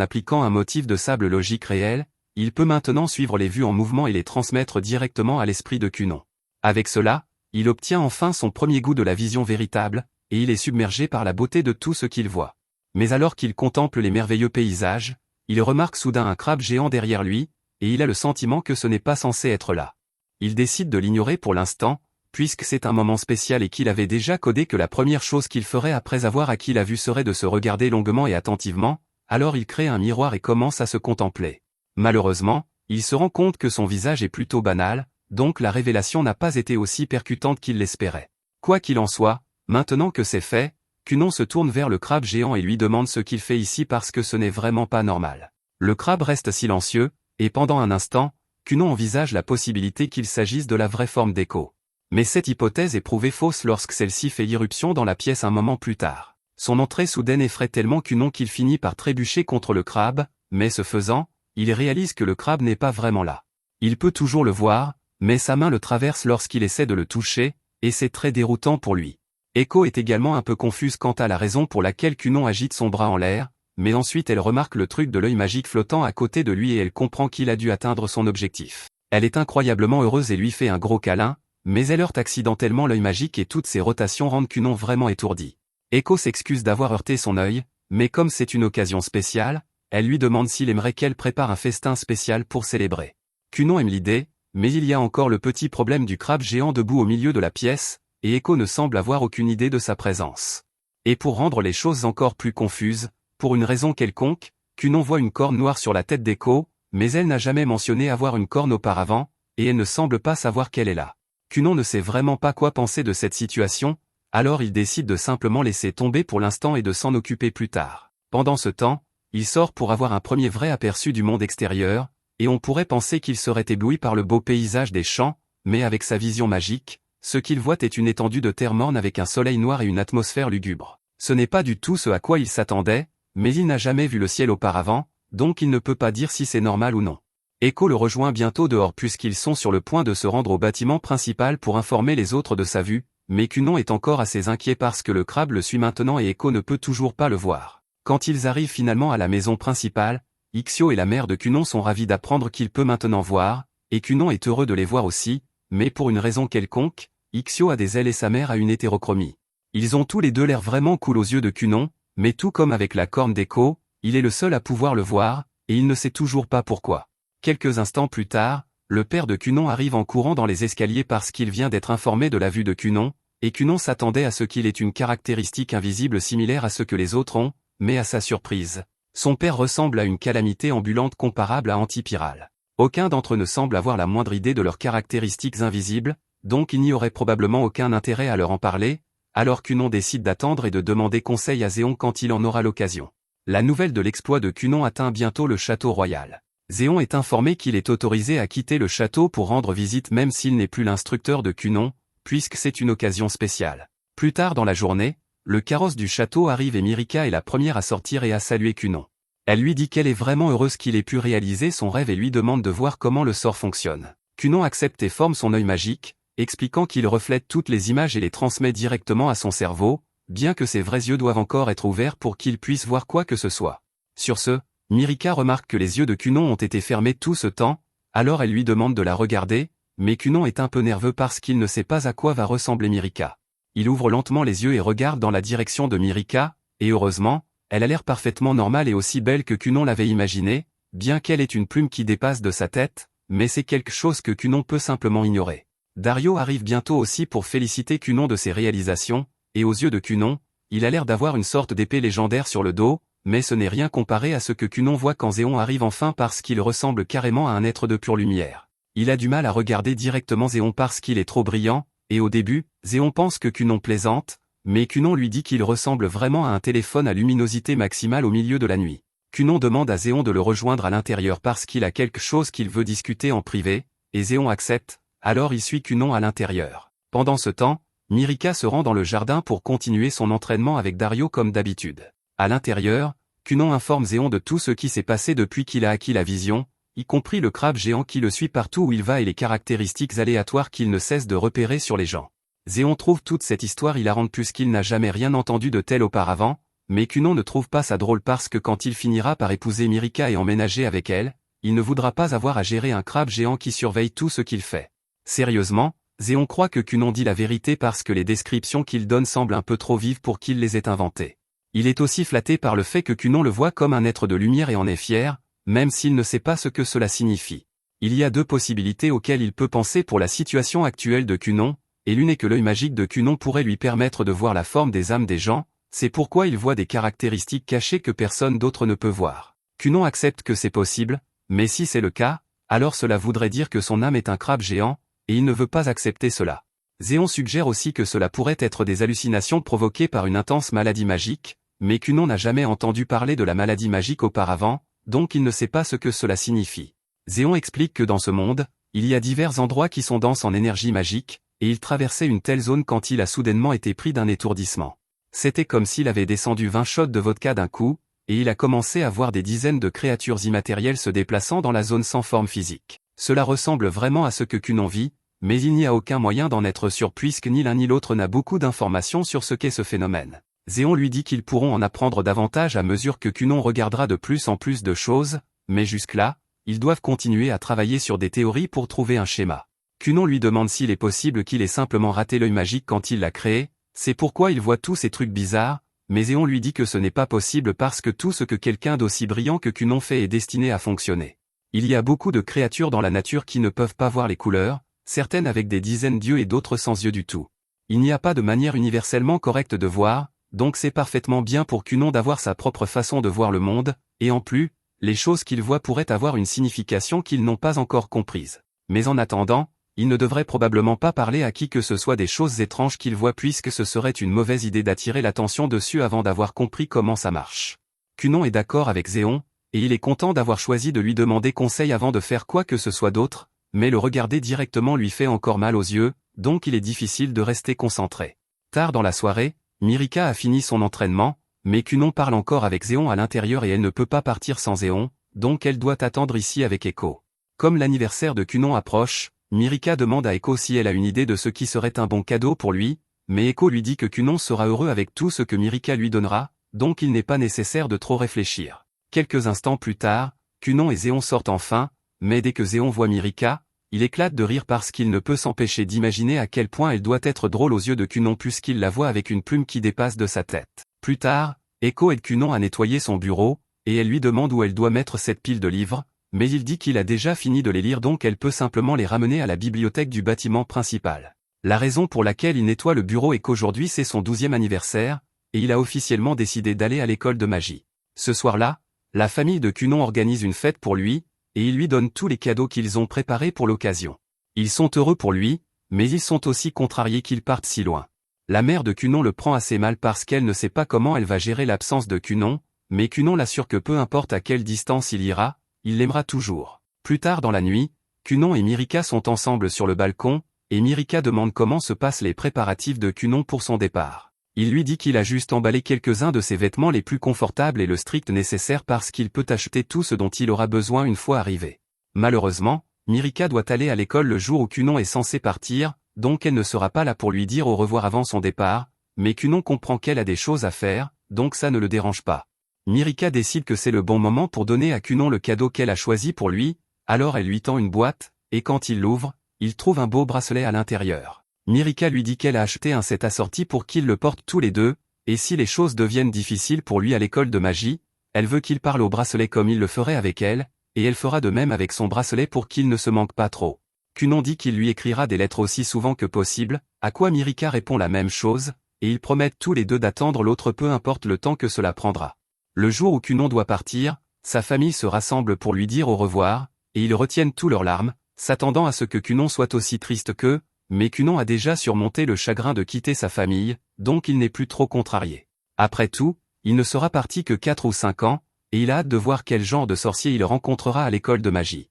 appliquant un motif de sable logique réel, il peut maintenant suivre les vues en mouvement et les transmettre directement à l'esprit de Cunon. Avec cela, il obtient enfin son premier goût de la vision véritable, et il est submergé par la beauté de tout ce qu'il voit. Mais alors qu'il contemple les merveilleux paysages, il remarque soudain un crabe géant derrière lui, et il a le sentiment que ce n'est pas censé être là. Il décide de l'ignorer pour l'instant, puisque c'est un moment spécial et qu'il avait déjà codé que la première chose qu'il ferait après avoir acquis la vue serait de se regarder longuement et attentivement, alors il crée un miroir et commence à se contempler. Malheureusement, il se rend compte que son visage est plutôt banal, donc la révélation n'a pas été aussi percutante qu'il l'espérait. Quoi qu'il en soit, maintenant que c'est fait, Cunon se tourne vers le crabe géant et lui demande ce qu'il fait ici parce que ce n'est vraiment pas normal. Le crabe reste silencieux, et pendant un instant, Cunon envisage la possibilité qu'il s'agisse de la vraie forme d'Echo. Mais cette hypothèse est prouvée fausse lorsque celle-ci fait irruption dans la pièce un moment plus tard. Son entrée soudaine effraie tellement Cunon qu'il finit par trébucher contre le crabe, mais ce faisant, il réalise que le crabe n'est pas vraiment là. Il peut toujours le voir, mais sa main le traverse lorsqu'il essaie de le toucher, et c'est très déroutant pour lui. Echo est également un peu confuse quant à la raison pour laquelle Kunon agite son bras en l'air, mais ensuite elle remarque le truc de l'œil magique flottant à côté de lui et elle comprend qu'il a dû atteindre son objectif. Elle est incroyablement heureuse et lui fait un gros câlin, mais elle heurte accidentellement l'œil magique et toutes ses rotations rendent Kunon vraiment étourdi. Echo s'excuse d'avoir heurté son œil, mais comme c'est une occasion spéciale, elle lui demande s'il aimerait qu'elle prépare un festin spécial pour célébrer. Kunon aime l'idée, mais il y a encore le petit problème du crabe géant debout au milieu de la pièce, et Echo ne semble avoir aucune idée de sa présence. Et pour rendre les choses encore plus confuses, pour une raison quelconque, Kunon voit une corne noire sur la tête d'Echo, mais elle n'a jamais mentionné avoir une corne auparavant, et elle ne semble pas savoir qu'elle est là. Kunon ne sait vraiment pas quoi penser de cette situation, alors il décide de simplement laisser tomber pour l'instant et de s'en occuper plus tard. Pendant ce temps, il sort pour avoir un premier vrai aperçu du monde extérieur, et on pourrait penser qu'il serait ébloui par le beau paysage des champs, mais avec sa vision magique, ce qu'il voit est une étendue de terre morne avec un soleil noir et une atmosphère lugubre. Ce n'est pas du tout ce à quoi il s'attendait, mais il n'a jamais vu le ciel auparavant, donc il ne peut pas dire si c'est normal ou non. Echo le rejoint bientôt dehors puisqu'ils sont sur le point de se rendre au bâtiment principal pour informer les autres de sa vue, mais Kunon est encore assez inquiet parce que le crabe le suit maintenant et Echo ne peut toujours pas le voir. Quand ils arrivent finalement à la maison principale, Ixio et la mère de Kunon sont ravis d'apprendre qu'il peut maintenant voir, et Kunon est heureux de les voir aussi, mais pour une raison quelconque, Ixio a des ailes et sa mère a une hétérochromie. Ils ont tous les deux l'air vraiment cool aux yeux de Kunon, mais tout comme avec la corne d'Echo, il est le seul à pouvoir le voir, et il ne sait toujours pas pourquoi. Quelques instants plus tard, le père de Kunon arrive en courant dans les escaliers parce qu'il vient d'être informé de la vue de Kunon, et Kunon s'attendait à ce qu'il ait une caractéristique invisible similaire à ce que les autres ont, mais à sa surprise, son père ressemble à une calamité ambulante comparable à Antipyrale. Aucun d'entre eux ne semble avoir la moindre idée de leurs caractéristiques invisibles, donc il n'y aurait probablement aucun intérêt à leur en parler, alors Kunon décide d'attendre et de demander conseil à Zéon quand il en aura l'occasion. La nouvelle de l'exploit de Kunon atteint bientôt le château royal. Zéon est informé qu'il est autorisé à quitter le château pour rendre visite même s'il n'est plus l'instructeur de Kunon, puisque c'est une occasion spéciale. Plus tard dans la journée, le carrosse du château arrive et Mirika est la première à sortir et à saluer Kunon. Elle lui dit qu'elle est vraiment heureuse qu'il ait pu réaliser son rêve et lui demande de voir comment le sort fonctionne. Kunon accepte et forme son œil magique, expliquant qu'il reflète toutes les images et les transmet directement à son cerveau, bien que ses vrais yeux doivent encore être ouverts pour qu'il puisse voir quoi que ce soit. Sur ce, Mirika remarque que les yeux de Kunon ont été fermés tout ce temps, alors elle lui demande de la regarder, mais Kunon est un peu nerveux parce qu'il ne sait pas à quoi va ressembler Mirika. Il ouvre lentement les yeux et regarde dans la direction de Mirika, et heureusement, elle a l'air parfaitement normale et aussi belle que Kunon l'avait imaginé, bien qu'elle ait une plume qui dépasse de sa tête, mais c'est quelque chose que Kunon peut simplement ignorer. Dario arrive bientôt aussi pour féliciter Kunon de ses réalisations, et aux yeux de Kunon, il a l'air d'avoir une sorte d'épée légendaire sur le dos, mais ce n'est rien comparé à ce que Kunon voit quand Zéon arrive enfin parce qu'il ressemble carrément à un être de pure lumière. Il a du mal à regarder directement Zéon parce qu'il est trop brillant, et au début, Zéon pense que Kunon plaisante, mais Kunon lui dit qu'il ressemble vraiment à un téléphone à luminosité maximale au milieu de la nuit. Kunon demande à Zéon de le rejoindre à l'intérieur parce qu'il a quelque chose qu'il veut discuter en privé, et Zéon accepte, alors il suit Kunon à l'intérieur. Pendant ce temps, Mirika se rend dans le jardin pour continuer son entraînement avec Dario comme d'habitude. À l'intérieur, Kunon informe Zéon de tout ce qui s'est passé depuis qu'il a acquis la vision, y compris le crabe géant qui le suit partout où il va et les caractéristiques aléatoires qu'il ne cesse de repérer sur les gens. Zéon trouve toute cette histoire hilarante puisqu'il n'a jamais rien entendu de tel auparavant, mais Kunon ne trouve pas ça drôle parce que quand il finira par épouser Mirika et emménager avec elle, il ne voudra pas avoir à gérer un crabe géant qui surveille tout ce qu'il fait. Sérieusement, Zéon croit que Kunon dit la vérité parce que les descriptions qu'il donne semblent un peu trop vives pour qu'il les ait inventées. Il est aussi flatté par le fait que Kunon le voit comme un être de lumière et en est fier, même s'il ne sait pas ce que cela signifie. Il y a deux possibilités auxquelles il peut penser pour la situation actuelle de Kunon, et l'une est que l'œil magique de Kunon pourrait lui permettre de voir la forme des âmes des gens, c'est pourquoi il voit des caractéristiques cachées que personne d'autre ne peut voir. Kunon accepte que c'est possible, mais si c'est le cas, alors cela voudrait dire que son âme est un crabe géant, et il ne veut pas accepter cela. Zéon suggère aussi que cela pourrait être des hallucinations provoquées par une intense maladie magique, mais Kunon n'a jamais entendu parler de la maladie magique auparavant, donc il ne sait pas ce que cela signifie. Zéon explique que dans ce monde, il y a divers endroits qui sont denses en énergie magique, et il traversait une telle zone quand il a soudainement été pris d'un étourdissement. C'était comme s'il avait descendu 20 shots de vodka d'un coup, et il a commencé à voir des dizaines de créatures immatérielles se déplaçant dans la zone sans forme physique. Cela ressemble vraiment à ce que Cunon vit, mais il n'y a aucun moyen d'en être sûr puisque ni l'un ni l'autre n'a beaucoup d'informations sur ce qu'est ce phénomène. Zéon lui dit qu'ils pourront en apprendre davantage à mesure que Cunon regardera de plus en plus de choses, mais jusque-là, ils doivent continuer à travailler sur des théories pour trouver un schéma. Cunon lui demande s'il est possible qu'il ait simplement raté l'œil magique quand il l'a créé, c'est pourquoi il voit tous ces trucs bizarres, mais Zéon lui dit que ce n'est pas possible parce que tout ce que quelqu'un d'aussi brillant que Cunon fait est destiné à fonctionner. Il y a beaucoup de créatures dans la nature qui ne peuvent pas voir les couleurs, certaines avec des dizaines d'yeux et d'autres sans yeux du tout. Il n'y a pas de manière universellement correcte de voir, donc c'est parfaitement bien pour Cunon d'avoir sa propre façon de voir le monde, et en plus, les choses qu'il voit pourraient avoir une signification qu'ils n'ont pas encore comprise. Mais en attendant, il ne devrait probablement pas parler à qui que ce soit des choses étranges qu'il voit puisque ce serait une mauvaise idée d'attirer l'attention dessus avant d'avoir compris comment ça marche. Cunon est d'accord avec Zéon, et il est content d'avoir choisi de lui demander conseil avant de faire quoi que ce soit d'autre, mais le regarder directement lui fait encore mal aux yeux, donc il est difficile de rester concentré. Tard dans la soirée, Mirika a fini son entraînement, mais Cunon parle encore avec Zéon à l'intérieur et elle ne peut pas partir sans Zéon, donc elle doit attendre ici avec Echo. Comme l'anniversaire de Cunon approche, Mirika demande à Echo si elle a une idée de ce qui serait un bon cadeau pour lui, mais Echo lui dit que Cunon sera heureux avec tout ce que Mirika lui donnera, donc il n'est pas nécessaire de trop réfléchir. Quelques instants plus tard, Cunon et Zéon sortent enfin, mais dès que Zéon voit Mirika, il éclate de rire parce qu'il ne peut s'empêcher d'imaginer à quel point elle doit être drôle aux yeux de Cunon puisqu'il la voit avec une plume qui dépasse de sa tête. Plus tard, Echo aide Cunon à nettoyer son bureau, et elle lui demande où elle doit mettre cette pile de livres, mais il dit qu'il a déjà fini de les lire donc elle peut simplement les ramener à la bibliothèque du bâtiment principal. La raison pour laquelle il nettoie le bureau est qu'aujourd'hui c'est son 12e anniversaire, et il a officiellement décidé d'aller à l'école de magie. Ce soir-là, la famille de Cunon organise une fête pour lui, et ils lui donnent tous les cadeaux qu'ils ont préparés pour l'occasion. Ils sont heureux pour lui, mais ils sont aussi contrariés qu'il parte si loin. La mère de Cunon le prend assez mal parce qu'elle ne sait pas comment elle va gérer l'absence de Cunon, mais Cunon l'assure que peu importe à quelle distance il ira, il l'aimera toujours. Plus tard dans la nuit, Cunon et Mirika sont ensemble sur le balcon, et Mirika demande comment se passent les préparatifs de Cunon pour son départ. Il lui dit qu'il a juste emballé quelques-uns de ses vêtements les plus confortables et le strict nécessaire parce qu'il peut acheter tout ce dont il aura besoin une fois arrivé. Malheureusement, Mirika doit aller à l'école le jour où Cunon est censé partir, donc elle ne sera pas là pour lui dire au revoir avant son départ, mais Cunon comprend qu'elle a des choses à faire, donc ça ne le dérange pas. Mirika décide que c'est le bon moment pour donner à Cunon le cadeau qu'elle a choisi pour lui, alors elle lui tend une boîte, et quand il l'ouvre, il trouve un beau bracelet à l'intérieur. Mirika lui dit qu'elle a acheté un set assorti pour qu'ils le portent tous les deux, et si les choses deviennent difficiles pour lui à l'école de magie, elle veut qu'il parle au bracelet comme il le ferait avec elle, et elle fera de même avec son bracelet pour qu'il ne se manque pas trop. Cunon dit qu'il lui écrira des lettres aussi souvent que possible, à quoi Mirika répond la même chose, et ils promettent tous les deux d'attendre l'autre peu importe le temps que cela prendra. Le jour où Cunon doit partir, sa famille se rassemble pour lui dire au revoir, et ils retiennent tous leurs larmes, s'attendant à ce que Cunon soit aussi triste qu'eux, mais Cunon a déjà surmonté le chagrin de quitter sa famille, donc il n'est plus trop contrarié. Après tout, il ne sera parti que 4 ou 5 ans, et il a hâte de voir quel genre de sorcier il rencontrera à l'école de magie.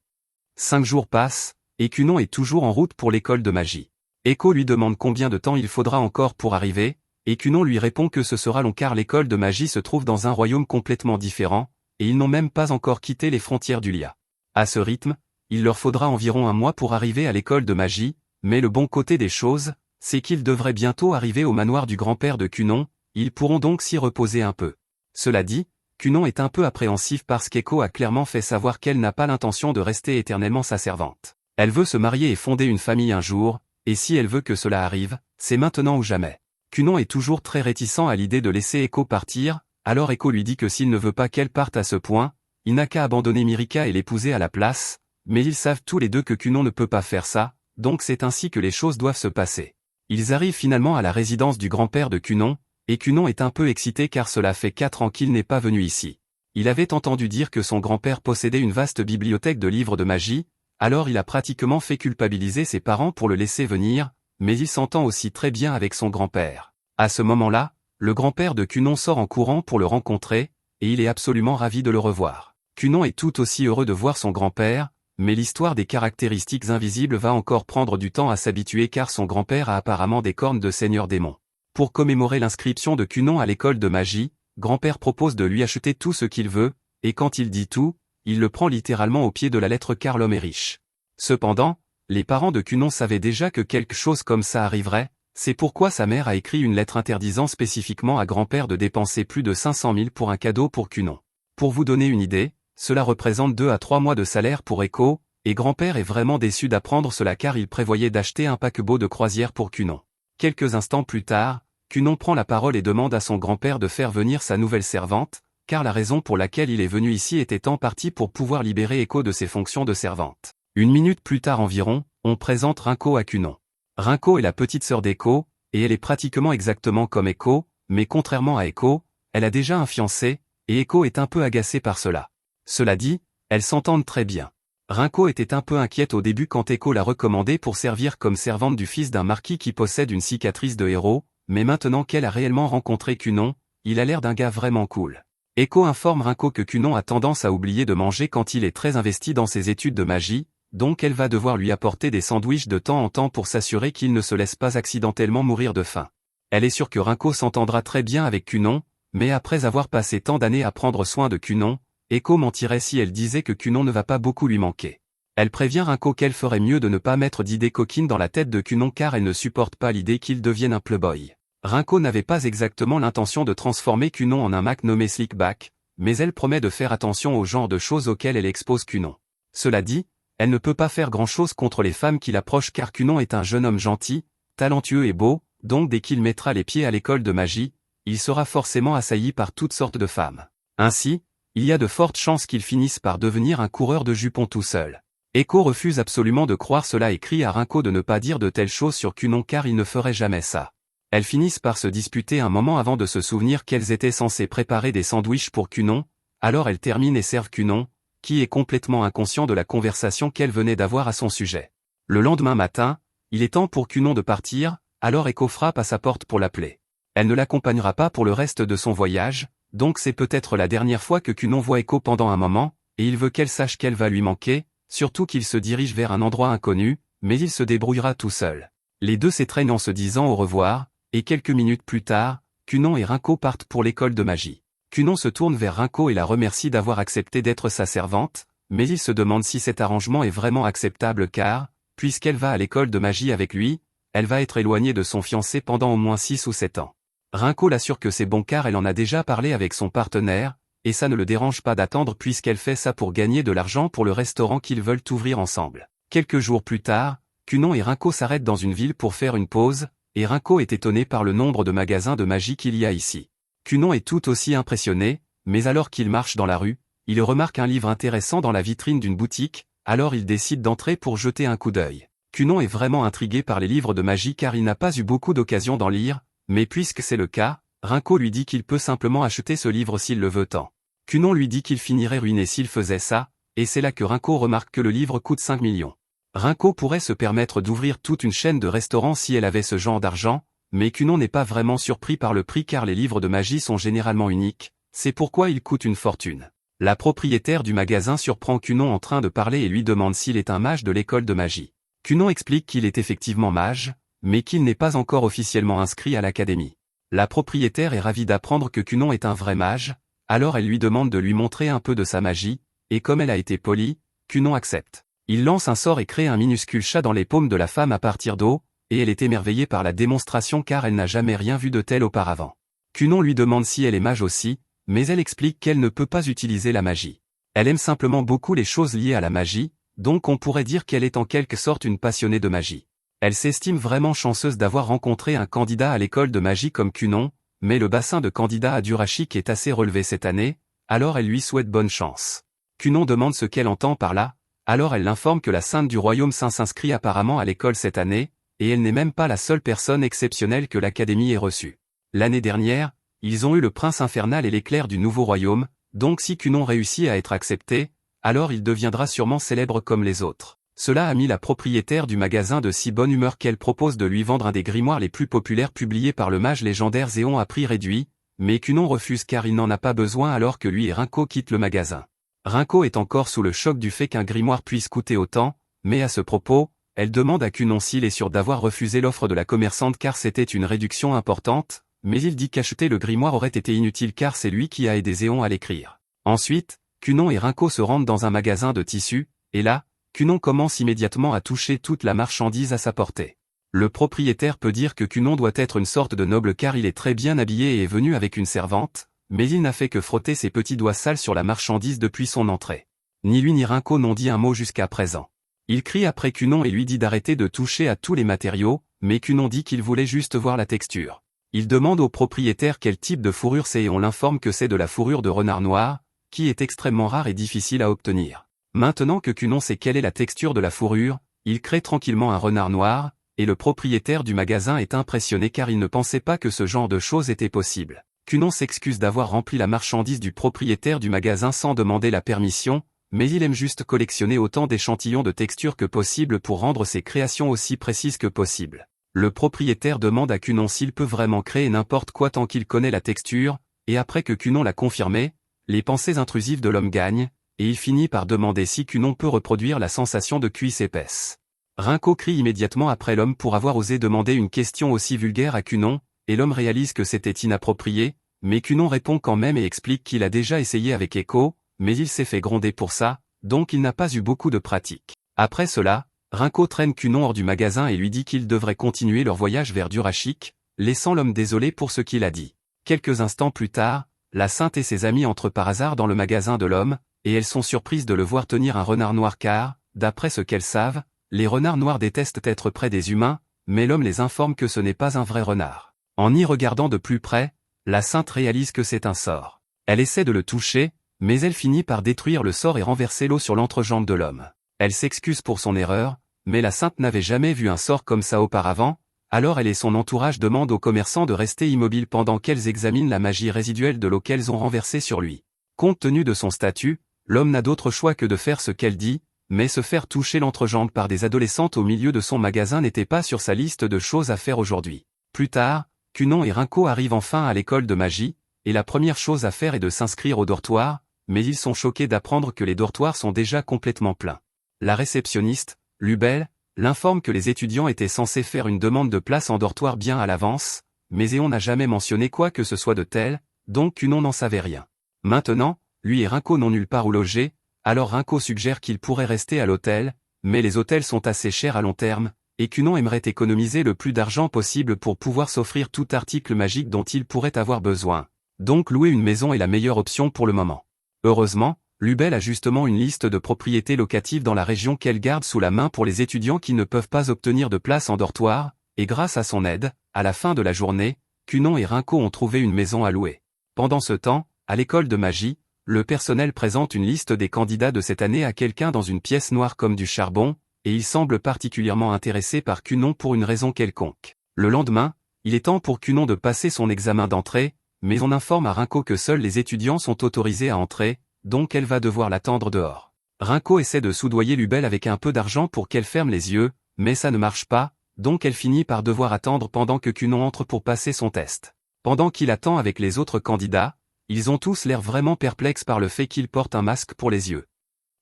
5 jours passent, et Cunon est toujours en route pour l'école de magie. Echo lui demande combien de temps il faudra encore pour arriver, et Cunon lui répond que ce sera long car l'école de magie se trouve dans un royaume complètement différent, et ils n'ont même pas encore quitté les frontières du Lia. À ce rythme, il leur faudra environ un mois pour arriver à l'école de magie, mais le bon côté des choses, c'est qu'ils devraient bientôt arriver au manoir du grand-père de Cunon, ils pourront donc s'y reposer un peu. Cela dit, Cunon est un peu appréhensif parce qu'Echo a clairement fait savoir qu'elle n'a pas l'intention de rester éternellement sa servante. Elle veut se marier et fonder une famille un jour, et si elle veut que cela arrive, c'est maintenant ou jamais. Cunon est toujours très réticent à l'idée de laisser Echo partir, alors Echo lui dit que s'il ne veut pas qu'elle parte à ce point, il n'a qu'à abandonner Mirika et l'épouser à la place, mais ils savent tous les deux que Cunon ne peut pas faire ça, donc c'est ainsi que les choses doivent se passer. Ils arrivent finalement à la résidence du grand-père de Cunon, et Cunon est un peu excité car cela fait 4 ans qu'il n'est pas venu ici. Il avait entendu dire que son grand-père possédait une vaste bibliothèque de livres de magie, alors il a pratiquement fait culpabiliser ses parents pour le laisser venir, mais il s'entend aussi très bien avec son grand-père. À ce moment-là, le grand-père de Cunon sort en courant pour le rencontrer, et il est absolument ravi de le revoir. Cunon est tout aussi heureux de voir son grand-père, mais l'histoire des caractéristiques invisibles va encore prendre du temps à s'habituer car son grand-père a apparemment des cornes de seigneur démon. Pour commémorer l'inscription de Cunon à l'école de magie, grand-père propose de lui acheter tout ce qu'il veut, et quand il dit tout, il le prend littéralement au pied de la lettre car l'homme est riche. Cependant, les parents de Cunon savaient déjà que quelque chose comme ça arriverait, c'est pourquoi sa mère a écrit une lettre interdisant spécifiquement à grand-père de dépenser plus de 500 000 pour un cadeau pour Cunon. Pour vous donner une idée, cela représente 2 à 3 mois de salaire pour Echo, et grand-père est vraiment déçu d'apprendre cela car il prévoyait d'acheter un paquebot de croisière pour Cunon. Quelques instants plus tard, Cunon prend la parole et demande à son grand-père de faire venir sa nouvelle servante, car la raison pour laquelle il est venu ici était en partie pour pouvoir libérer Echo de ses fonctions de servante. Une minute plus tard environ, on présente Rinko à Cunon. Rinko est la petite sœur d'Echo, et elle est pratiquement exactement comme Echo, mais contrairement à Echo, elle a déjà un fiancé, et Echo est un peu agacé par cela. Cela dit, elles s'entendent très bien. Rinko était un peu inquiète au début quand Echo l'a recommandée pour servir comme servante du fils d'un marquis qui possède une cicatrice de héros, mais maintenant qu'elle a réellement rencontré Cunon, il a l'air d'un gars vraiment cool. Echo informe Rinko que Cunon a tendance à oublier de manger quand il est très investi dans ses études de magie, donc elle va devoir lui apporter des sandwichs de temps en temps pour s'assurer qu'il ne se laisse pas accidentellement mourir de faim. Elle est sûre que Rinko s'entendra très bien avec Cunon, mais après avoir passé tant d'années à prendre soin de Cunon, Echo mentirait si elle disait que Cunon ne va pas beaucoup lui manquer. Elle prévient Rinko qu'elle ferait mieux de ne pas mettre d'idées coquines dans la tête de Cunon car elle ne supporte pas l'idée qu'il devienne un playboy. Rinko n'avait pas exactement l'intention de transformer Cunon en un Mac nommé Slickback, mais elle promet de faire attention au genre de choses auxquelles elle expose Cunon. Cela dit, elle ne peut pas faire grand-chose contre les femmes qui l'approchent car Cunon est un jeune homme gentil, talentueux et beau, donc dès qu'il mettra les pieds à l'école de magie, il sera forcément assailli par toutes sortes de femmes. Ainsi, il y a de fortes chances qu'il finisse par devenir un coureur de jupons tout seul. Echo refuse absolument de croire cela et crie à Rinko de ne pas dire de telles choses sur Cunon car il ne ferait jamais ça. Elles finissent par se disputer un moment avant de se souvenir qu'elles étaient censées préparer des sandwichs pour Cunon, alors elles terminent et servent Cunon, qui est complètement inconscient de la conversation qu'elle venait d'avoir à son sujet. Le lendemain matin, il est temps pour Cunon de partir, alors Echo frappe à sa porte pour l'appeler. Elle ne l'accompagnera pas pour le reste de son voyage, donc c'est peut-être la dernière fois que Cunon voit Echo pendant un moment, et il veut qu'elle sache qu'elle va lui manquer, surtout qu'il se dirige vers un endroit inconnu, mais il se débrouillera tout seul. Les deux s'étreignent en se disant au revoir, et quelques minutes plus tard, Cunon et Rinko partent pour l'école de magie. Cunon se tourne vers Rinko et la remercie d'avoir accepté d'être sa servante, mais il se demande si cet arrangement est vraiment acceptable car, puisqu'elle va à l'école de magie avec lui, elle va être éloignée de son fiancé pendant au moins 6 ou 7 ans. Rinko l'assure que c'est bon car elle en a déjà parlé avec son partenaire, et ça ne le dérange pas d'attendre puisqu'elle fait ça pour gagner de l'argent pour le restaurant qu'ils veulent ouvrir ensemble. Quelques jours plus tard, Cunon et Rinko s'arrêtent dans une ville pour faire une pause, et Rinko est étonné par le nombre de magasins de magie qu'il y a ici. Cunon est tout aussi impressionné, mais alors qu'il marche dans la rue, il remarque un livre intéressant dans la vitrine d'une boutique, alors il décide d'entrer pour jeter un coup d'œil. Cunon est vraiment intrigué par les livres de magie car il n'a pas eu beaucoup d'occasion d'en lire, mais puisque c'est le cas, Rinko lui dit qu'il peut simplement acheter ce livre s'il le veut tant. Cunon lui dit qu'il finirait ruiné s'il faisait ça, et c'est là que Rinko remarque que le livre coûte 5 millions. Rinko pourrait se permettre d'ouvrir toute une chaîne de restaurants si elle avait ce genre d'argent, mais Cunon n'est pas vraiment surpris par le prix car les livres de magie sont généralement uniques, c'est pourquoi ils coûtent une fortune. La propriétaire du magasin surprend Cunon en train de parler et lui demande s'il est un mage de l'école de magie. Cunon explique qu'il est effectivement mage, mais qu'il n'est pas encore officiellement inscrit à l'académie. La propriétaire est ravie d'apprendre que Cunon est un vrai mage, alors elle lui demande de lui montrer un peu de sa magie, et comme elle a été polie, Cunon accepte. Il lance un sort et crée un minuscule chat dans les paumes de la femme à partir d'eau, et elle est émerveillée par la démonstration car elle n'a jamais rien vu de tel auparavant. Cunon lui demande si elle est mage aussi, mais elle explique qu'elle ne peut pas utiliser la magie. Elle aime simplement beaucoup les choses liées à la magie, donc on pourrait dire qu'elle est en quelque sorte une passionnée de magie. Elle s'estime vraiment chanceuse d'avoir rencontré un candidat à l'école de magie comme Cunon, mais le bassin de candidats à Durachik est assez relevé cette année, alors elle lui souhaite bonne chance. Cunon demande ce qu'elle entend par là, alors elle l'informe que la Sainte du Royaume Saint s'inscrit apparemment à l'école cette année, et elle n'est même pas la seule personne exceptionnelle que l'Académie ait reçue. L'année dernière, ils ont eu le prince infernal et l'éclair du nouveau royaume, donc si Cunon réussit à être accepté, alors il deviendra sûrement célèbre comme les autres. Cela a mis la propriétaire du magasin de si bonne humeur qu'elle propose de lui vendre un des grimoires les plus populaires publiés par le mage légendaire Zéon à prix réduit, mais Cunon refuse car il n'en a pas besoin alors que lui et Rinko quittent le magasin. Rinko est encore sous le choc du fait qu'un grimoire puisse coûter autant, mais à ce propos, elle demande à Cunon s'il est sûr d'avoir refusé l'offre de la commerçante car c'était une réduction importante, mais il dit qu'acheter le grimoire aurait été inutile car c'est lui qui a aidé Zéon à l'écrire. Ensuite, Cunon et Rinko se rendent dans un magasin de tissus, et là, Cunon commence immédiatement à toucher toute la marchandise à sa portée. Le propriétaire peut dire que Cunon doit être une sorte de noble car il est très bien habillé et est venu avec une servante, mais il n'a fait que frotter ses petits doigts sales sur la marchandise depuis son entrée. Ni lui ni Rinko n'ont dit un mot jusqu'à présent. Il crie après Cunon et lui dit d'arrêter de toucher à tous les matériaux, mais Cunon dit qu'il voulait juste voir la texture. Il demande au propriétaire quel type de fourrure c'est et on l'informe que c'est de la fourrure de renard noir, qui est extrêmement rare et difficile à obtenir. Maintenant que Cunon sait quelle est la texture de la fourrure, il crée tranquillement un renard noir, et le propriétaire du magasin est impressionné car il ne pensait pas que ce genre de choses était possible. Cunon s'excuse d'avoir rempli la marchandise du propriétaire du magasin sans demander la permission, mais il aime juste collectionner autant d'échantillons de texture que possible pour rendre ses créations aussi précises que possible. Le propriétaire demande à Cunon s'il peut vraiment créer n'importe quoi tant qu'il connaît la texture, et après que Cunon l'a confirmé, les pensées intrusives de l'homme gagnent, et il finit par demander si Cunon peut reproduire la sensation de cuisse épaisse. Rinko crie immédiatement après l'homme pour avoir osé demander une question aussi vulgaire à Cunon, et l'homme réalise que c'était inapproprié, mais Cunon répond quand même et explique qu'il a déjà essayé avec Echo, mais il s'est fait gronder pour ça, donc il n'a pas eu beaucoup de pratique. Après cela, Rinko traîne Cunon hors du magasin et lui dit qu'ils devraient continuer leur voyage vers Durashik, laissant l'homme désolé pour ce qu'il a dit. Quelques instants plus tard, la Sainte et ses amis entrent par hasard dans le magasin de l'homme, et elles sont surprises de le voir tenir un renard noir car, d'après ce qu'elles savent, les renards noirs détestent être près des humains, mais l'homme les informe que ce n'est pas un vrai renard. En y regardant de plus près, la Sainte réalise que c'est un sort. Elle essaie de le toucher, mais elle finit par détruire le sort et renverser l'eau sur l'entrejambe de l'homme. Elle s'excuse pour son erreur, mais la Sainte n'avait jamais vu un sort comme ça auparavant, alors elle et son entourage demandent aux commerçants de rester immobiles pendant qu'elles examinent la magie résiduelle de l'eau qu'elles ont renversée sur lui. Compte tenu de son statut, l'homme n'a d'autre choix que de faire ce qu'elle dit, mais se faire toucher l'entrejambe par des adolescentes au milieu de son magasin n'était pas sur sa liste de choses à faire aujourd'hui. Plus tard, Cunon et Rinko arrivent enfin à l'école de magie, et la première chose à faire est de s'inscrire au dortoir, mais ils sont choqués d'apprendre que les dortoirs sont déjà complètement pleins. La réceptionniste, Lubel, l'informe que les étudiants étaient censés faire une demande de place en dortoir bien à l'avance, mais Éon n'a jamais mentionné quoi que ce soit de tel, donc Cunon n'en savait rien. Maintenant, lui et Rinko n'ont nulle part où loger, alors Rinko suggère qu'il pourrait rester à l'hôtel, mais les hôtels sont assez chers à long terme, et Cunon aimerait économiser le plus d'argent possible pour pouvoir s'offrir tout article magique dont il pourrait avoir besoin. Donc louer une maison est la meilleure option pour le moment. Heureusement, Lubel a justement une liste de propriétés locatives dans la région qu'elle garde sous la main pour les étudiants qui ne peuvent pas obtenir de place en dortoir, et grâce à son aide, à la fin de la journée, Cunon et Rinko ont trouvé une maison à louer. Pendant ce temps, à l'école de magie, le personnel présente une liste des candidats de cette année à quelqu'un dans une pièce noire comme du charbon, et il semble particulièrement intéressé par Cunon pour une raison quelconque. Le lendemain, il est temps pour Cunon de passer son examen d'entrée, mais on informe à Rinko que seuls les étudiants sont autorisés à entrer, donc elle va devoir l'attendre dehors. Rinko essaie de soudoyer Lubel avec un peu d'argent pour qu'elle ferme les yeux, mais ça ne marche pas, donc elle finit par devoir attendre pendant que Cunon entre pour passer son test. Pendant qu'il attend avec les autres candidats, ils ont tous l'air vraiment perplexes par le fait qu'il porte un masque pour les yeux.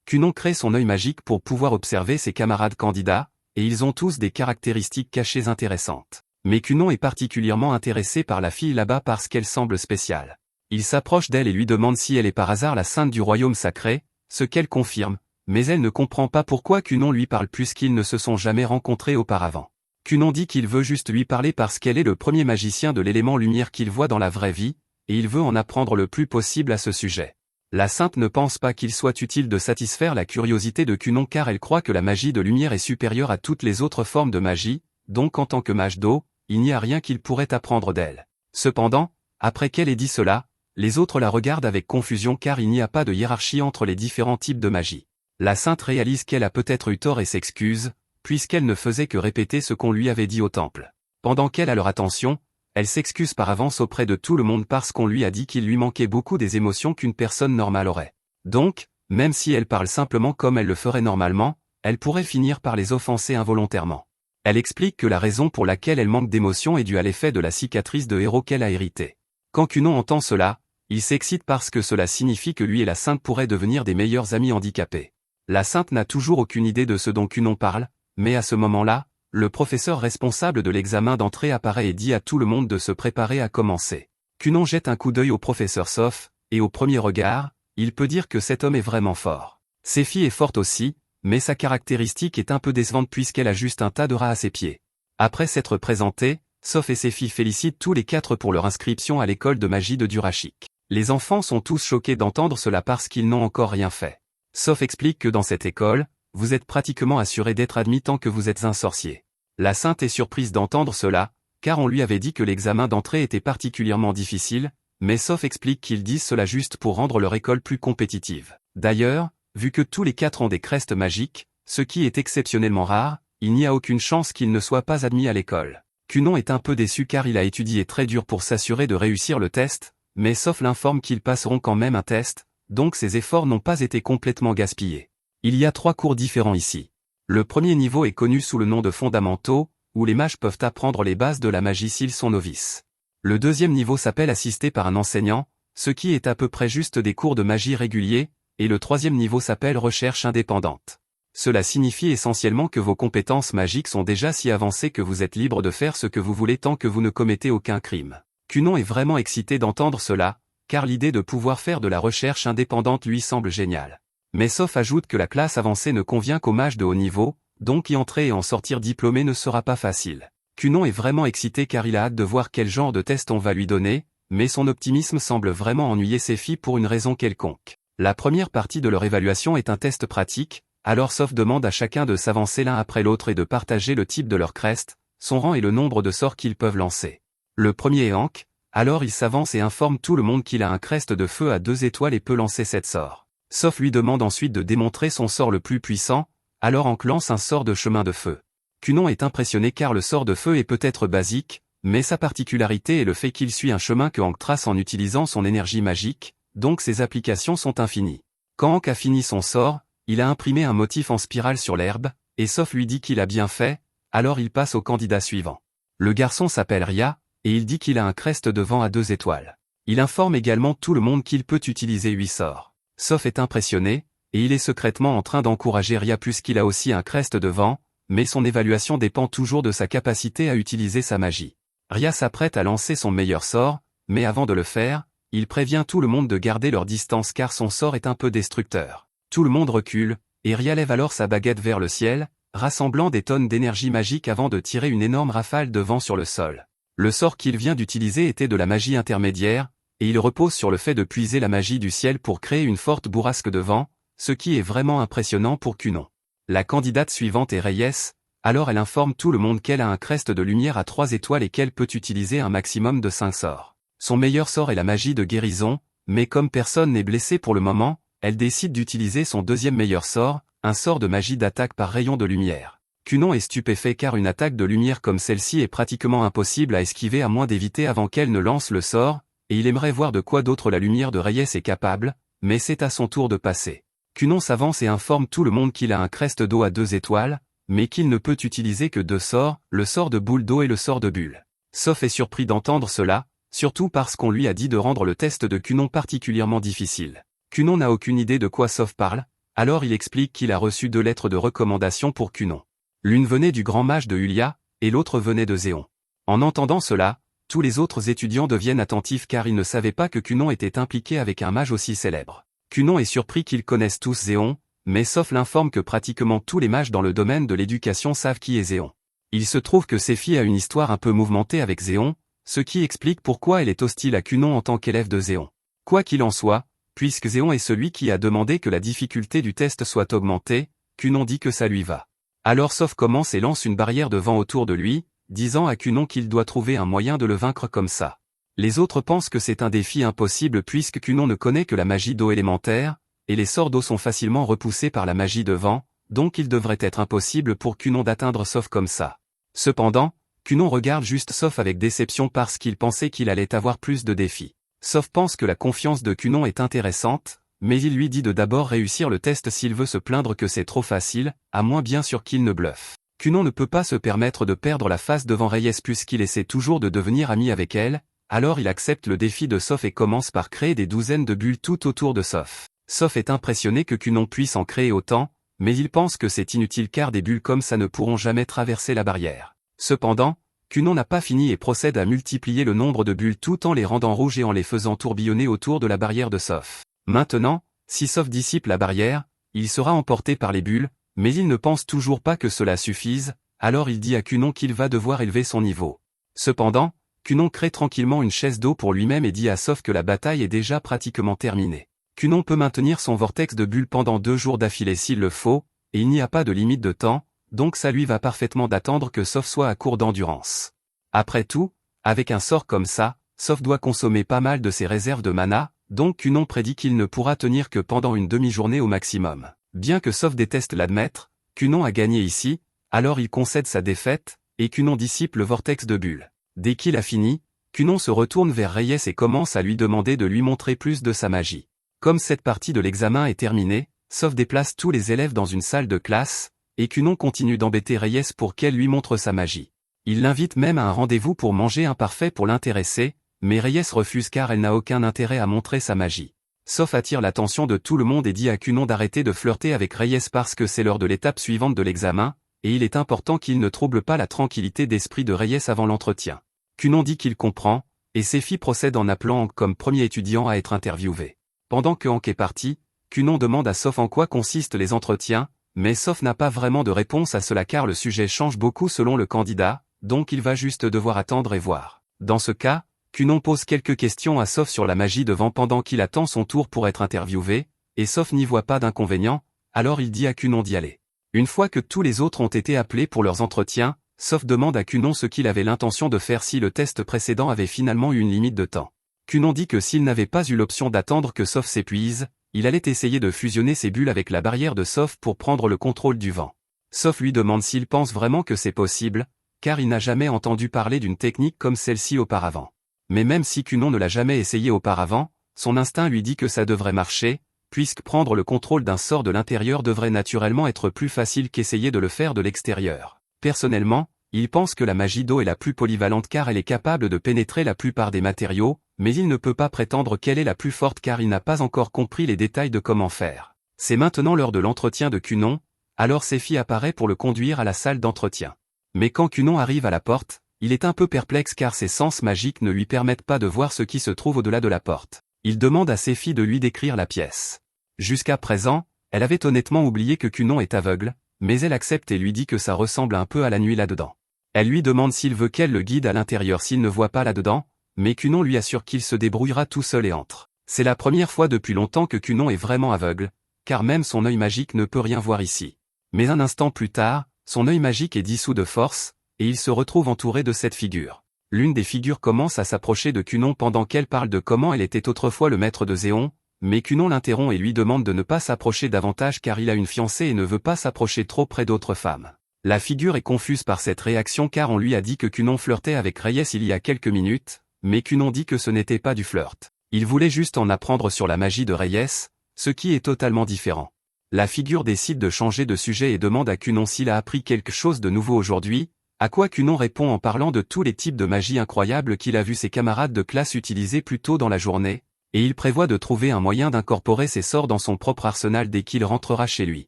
Cunon crée son œil magique pour pouvoir observer ses camarades candidats, et ils ont tous des caractéristiques cachées intéressantes. Mais Cunon est particulièrement intéressé par la fille là-bas parce qu'elle semble spéciale. Il s'approche d'elle et lui demande si elle est par hasard la sainte du royaume sacré, ce qu'elle confirme, mais elle ne comprend pas pourquoi Cunon lui parle puisqu'ils ne se sont jamais rencontrés auparavant. Cunon dit qu'il veut juste lui parler parce qu'elle est le premier magicien de l'élément lumière qu'il voit dans la vraie vie, et il veut en apprendre le plus possible à ce sujet. La sainte ne pense pas qu'il soit utile de satisfaire la curiosité de Cunon car elle croit que la magie de lumière est supérieure à toutes les autres formes de magie, donc en tant que mage d'eau, il n'y a rien qu'il pourrait apprendre d'elle. Cependant, après qu'elle ait dit cela, les autres la regardent avec confusion car il n'y a pas de hiérarchie entre les différents types de magie. La sainte réalise qu'elle a peut-être eu tort et s'excuse, puisqu'elle ne faisait que répéter ce qu'on lui avait dit au temple. Pendant qu'elle a leur attention, elle s'excuse par avance auprès de tout le monde parce qu'on lui a dit qu'il lui manquait beaucoup des émotions qu'une personne normale aurait. Donc, même si elle parle simplement comme elle le ferait normalement, elle pourrait finir par les offenser involontairement. Elle explique que la raison pour laquelle elle manque d'émotions est due à l'effet de la cicatrice de héros qu'elle a héritée. Quand Cunon entend cela, il s'excite parce que cela signifie que lui et la sainte pourraient devenir des meilleurs amis handicapés. La sainte n'a toujours aucune idée de ce dont Cunon parle, mais à ce moment-là, le professeur responsable de l'examen d'entrée apparaît et dit à tout le monde de se préparer à commencer. Cunon jette un coup d'œil au professeur Sof, et au premier regard, il peut dire que cet homme est vraiment fort. Séphie est forte aussi, mais sa caractéristique est un peu décevante puisqu'elle a juste un tas de rats à ses pieds. Après s'être présenté, Soph et ses filles félicitent tous les 4 pour leur inscription à l'école de magie de Durashik. Les enfants sont tous choqués d'entendre cela parce qu'ils n'ont encore rien fait. Soph explique que dans cette école, vous êtes pratiquement assuré d'être admis tant que vous êtes un sorcier. La sainte est surprise d'entendre cela, car on lui avait dit que l'examen d'entrée était particulièrement difficile, mais Soph explique qu'ils disent cela juste pour rendre leur école plus compétitive. D'ailleurs, vu que tous les 4 ont des crestes magiques, ce qui est exceptionnellement rare, il n'y a aucune chance qu'ils ne soient pas admis à l'école. Cunon est un peu déçu car il a étudié très dur pour s'assurer de réussir le test, mais Soph l'informe qu'ils passeront quand même un test, donc ses efforts n'ont pas été complètement gaspillés. Il y a 3 cours différents ici. Le premier niveau est connu sous le nom de fondamentaux, où les mages peuvent apprendre les bases de la magie s'ils sont novices. Le deuxième niveau s'appelle assisté par un enseignant, ce qui est à peu près juste des cours de magie réguliers, et le troisième niveau s'appelle recherche indépendante. Cela signifie essentiellement que vos compétences magiques sont déjà si avancées que vous êtes libre de faire ce que vous voulez tant que vous ne commettez aucun crime. Cunon est vraiment excité d'entendre cela, car l'idée de pouvoir faire de la recherche indépendante lui semble géniale. Mais Soph ajoute que la classe avancée ne convient qu'aux mages de haut niveau, donc y entrer et en sortir diplômé ne sera pas facile. Cunon est vraiment excité car il a hâte de voir quel genre de test on va lui donner, mais son optimisme semble vraiment ennuyer ses filles pour une raison quelconque. La première partie de leur évaluation est un test pratique, alors Soph demande à chacun de s'avancer l'un après l'autre et de partager le type de leur crest, son rang et le nombre de sorts qu'ils peuvent lancer. Le premier est Hank, alors il s'avance et informe tout le monde qu'il a un crest de feu à 2 étoiles et peut lancer 7 sorts. Soph lui demande ensuite de démontrer son sort le plus puissant, alors Hank lance un sort de chemin de feu. Cunon est impressionné car le sort de feu est peut-être basique, mais sa particularité est le fait qu'il suit un chemin que Hank trace en utilisant son énergie magique, donc ses applications sont infinies. Quand Hank a fini son sort, il a imprimé un motif en spirale sur l'herbe, et Soph lui dit qu'il a bien fait, alors il passe au candidat suivant. Le garçon s'appelle Ria, et il dit qu'il a un crest de vent à 2 étoiles. Il informe également tout le monde qu'il peut utiliser 8 sorts. Soph est impressionné, et il est secrètement en train d'encourager Ria puisqu'il a aussi un crest de vent, mais son évaluation dépend toujours de sa capacité à utiliser sa magie. Ria s'apprête à lancer son meilleur sort, mais avant de le faire, il prévient tout le monde de garder leur distance car son sort est un peu destructeur. Tout le monde recule, et Ria lève alors sa baguette vers le ciel, rassemblant des tonnes d'énergie magique avant de tirer une énorme rafale de vent sur le sol. Le sort qu'il vient d'utiliser était de la magie intermédiaire, et il repose sur le fait de puiser la magie du ciel pour créer une forte bourrasque de vent, ce qui est vraiment impressionnant pour Cunon. La candidate suivante est Reyes, alors elle informe tout le monde qu'elle a un crest de lumière à 3 étoiles et qu'elle peut utiliser un maximum de 5 sorts. Son meilleur sort est la magie de guérison, mais comme personne n'est blessé pour le moment, elle décide d'utiliser son deuxième meilleur sort, un sort de magie d'attaque par rayon de lumière. Cunon est stupéfait car une attaque de lumière comme celle-ci est pratiquement impossible à esquiver à moins d'éviter avant qu'elle ne lance le sort, et il aimerait voir de quoi d'autre la lumière de Reyes est capable, mais c'est à son tour de passer. Cunon s'avance et informe tout le monde qu'il a un crest d'eau à 2 étoiles, mais qu'il ne peut utiliser que 2 sorts, le sort de boule d'eau et le sort de bulle. Soph est surpris d'entendre cela, surtout parce qu'on lui a dit de rendre le test de Cunon particulièrement difficile. Cunon n'a aucune idée de quoi Soph parle, alors il explique qu'il a reçu 2 lettres de recommandation pour Cunon. L'une venait du grand mage de Hulia, et l'autre venait de Zéon. En entendant cela, tous les autres étudiants deviennent attentifs car ils ne savaient pas que Cunon était impliqué avec un mage aussi célèbre. Cunon est surpris qu'ils connaissent tous Zéon, mais Soph l'informe que pratiquement tous les mages dans le domaine de l'éducation savent qui est Zéon. Il se trouve que Séphie a une histoire un peu mouvementée avec Zéon, ce qui explique pourquoi elle est hostile à Cunon en tant qu'élève de Zéon. Quoi qu'il en soit, puisque Zéon est celui qui a demandé que la difficulté du test soit augmentée, Cunon dit que ça lui va. Alors Soph commence et lance une barrière de vent autour de lui, disant à Cunon qu'il doit trouver un moyen de le vaincre comme ça. Les autres pensent que c'est un défi impossible puisque Cunon ne connaît que la magie d'eau élémentaire, et les sorts d'eau sont facilement repoussés par la magie de vent, donc il devrait être impossible pour Cunon d'atteindre Soph comme ça. Cependant, Cunon regarde juste Soph avec déception parce qu'il pensait qu'il allait avoir plus de défis. Soph pense que la confiance de Cunon est intéressante, mais il lui dit de d'abord réussir le test s'il veut se plaindre que c'est trop facile, à moins bien sûr qu'il ne bluffe. Cunon ne peut pas se permettre de perdre la face devant Reyes puisqu'il essaie toujours de devenir ami avec elle, alors il accepte le défi de Soph et commence par créer des douzaines de bulles tout autour de Soph. Soph est impressionné que Cunon puisse en créer autant, mais il pense que c'est inutile car des bulles comme ça ne pourront jamais traverser la barrière. Cependant, Cunon n'a pas fini et procède à multiplier le nombre de bulles tout en les rendant rouges et en les faisant tourbillonner autour de la barrière de Soph. Maintenant, si Soph dissipe la barrière, il sera emporté par les bulles, Mais il ne pense toujours pas que cela suffise, alors il dit à Kunon qu'il va devoir élever son niveau. Cependant, Kunon crée tranquillement une chaise d'eau pour lui-même et dit à Soph que la bataille est déjà pratiquement terminée. Kunon peut maintenir son vortex de bulles pendant 2 jours d'affilée s'il le faut, et il n'y a pas de limite de temps, donc ça lui va parfaitement d'attendre que Soph soit à court d'endurance. Après tout, avec un sort comme ça, Soph doit consommer pas mal de ses réserves de mana, donc Kunon prédit qu'il ne pourra tenir que pendant une demi-journée au maximum. Bien que Soph déteste l'admettre, Kunon a gagné ici, alors il concède sa défaite, et Kunon dissipe le vortex de bulles. Dès qu'il a fini, Kunon se retourne vers Reyes et commence à lui demander de lui montrer plus de sa magie. Comme cette partie de l'examen est terminée, Soph déplace tous les élèves dans une salle de classe, et Kunon continue d'embêter Reyes pour qu'elle lui montre sa magie. Il l'invite même à un rendez-vous pour manger un parfait pour l'intéresser, mais Reyes refuse car elle n'a aucun intérêt à montrer sa magie. Soph attire l'attention de tout le monde et dit à Kunon d'arrêter de flirter avec Reyes parce que c'est l'heure de l'étape suivante de l'examen, et il est important qu'il ne trouble pas la tranquillité d'esprit de Reyes avant l'entretien. Kunon dit qu'il comprend, et Sephi procède en appelant Hank comme premier étudiant à être interviewé. Pendant que Hank est parti, Kunon demande à Soph en quoi consistent les entretiens, mais Soph n'a pas vraiment de réponse à cela car le sujet change beaucoup selon le candidat, donc il va juste devoir attendre et voir. Dans ce cas, Kunon pose quelques questions à Soph sur la magie devant pendant qu'il attend son tour pour être interviewé, et Soph n'y voit pas d'inconvénient, alors il dit à Kunon d'y aller. Une fois que tous les autres ont été appelés pour leurs entretiens, Soph demande à Kunon ce qu'il avait l'intention de faire si le test précédent avait finalement eu une limite de temps. Kunon dit que s'il n'avait pas eu l'option d'attendre que Soph s'épuise, il allait essayer de fusionner ses bulles avec la barrière de Soph pour prendre le contrôle du vent. Soph lui demande s'il pense vraiment que c'est possible, car il n'a jamais entendu parler d'une technique comme celle-ci auparavant. Mais même si Kunon ne l'a jamais essayé auparavant, son instinct lui dit que ça devrait marcher, puisque prendre le contrôle d'un sort de l'intérieur devrait naturellement être plus facile qu'essayer de le faire de l'extérieur. Personnellement, il pense que la magie d'eau est la plus polyvalente car elle est capable de pénétrer la plupart des matériaux, mais il ne peut pas prétendre qu'elle est la plus forte car il n'a pas encore compris les détails de comment faire. C'est maintenant l'heure de l'entretien de Kunon, alors Sephi apparaît pour le conduire à la salle d'entretien. Mais quand Kunon arrive à la porte, il est un peu perplexe car ses sens magiques ne lui permettent pas de voir ce qui se trouve au-delà de la porte. Il demande à Sephi de lui décrire la pièce. Jusqu'à présent, elle avait honnêtement oublié que Kunon est aveugle, mais elle accepte et lui dit que ça ressemble un peu à la nuit là-dedans. Elle lui demande s'il veut qu'elle le guide à l'intérieur s'il ne voit pas là-dedans, mais Kunon lui assure qu'il se débrouillera tout seul et entre. C'est la première fois depuis longtemps que Kunon est vraiment aveugle, car même son œil magique ne peut rien voir ici. Mais un instant plus tard, son œil magique est dissous de force, et il se retrouve entouré de cette figure. L'une des figures commence à s'approcher de Kunon pendant qu'elle parle de comment elle était autrefois le maître de Zéon, mais Kunon l'interrompt et lui demande de ne pas s'approcher davantage car il a une fiancée et ne veut pas s'approcher trop près d'autres femmes. La figure est confuse par cette réaction car on lui a dit que Kunon flirtait avec Reyes il y a quelques minutes, mais Kunon dit que ce n'était pas du flirt. Il voulait juste en apprendre sur la magie de Reyes, ce qui est totalement différent. La figure décide de changer de sujet et demande à Kunon s'il a appris quelque chose de nouveau aujourd'hui, à quoi Kunon répond en parlant de tous les types de magie incroyables qu'il a vu ses camarades de classe utiliser plus tôt dans la journée, et il prévoit de trouver un moyen d'incorporer ces sorts dans son propre arsenal dès qu'il rentrera chez lui.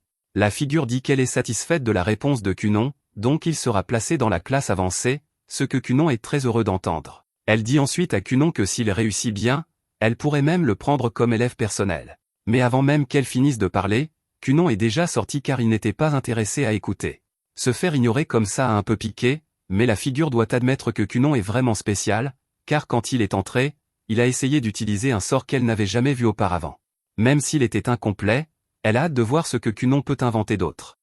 La figure dit qu'elle est satisfaite de la réponse de Kunon, donc il sera placé dans la classe avancée, ce que Kunon est très heureux d'entendre. Elle dit ensuite à Kunon que s'il réussit bien, elle pourrait même le prendre comme élève personnel. Mais avant même qu'elle finisse de parler, Kunon est déjà sorti car il n'était pas intéressé à écouter. Se faire ignorer comme ça a un peu piqué, mais la figure doit admettre que Kunon est vraiment spécial, car quand il est entré, il a essayé d'utiliser un sort qu'elle n'avait jamais vu auparavant. Même s'il était incomplet, elle a hâte de voir ce que Kunon peut inventer d'autre.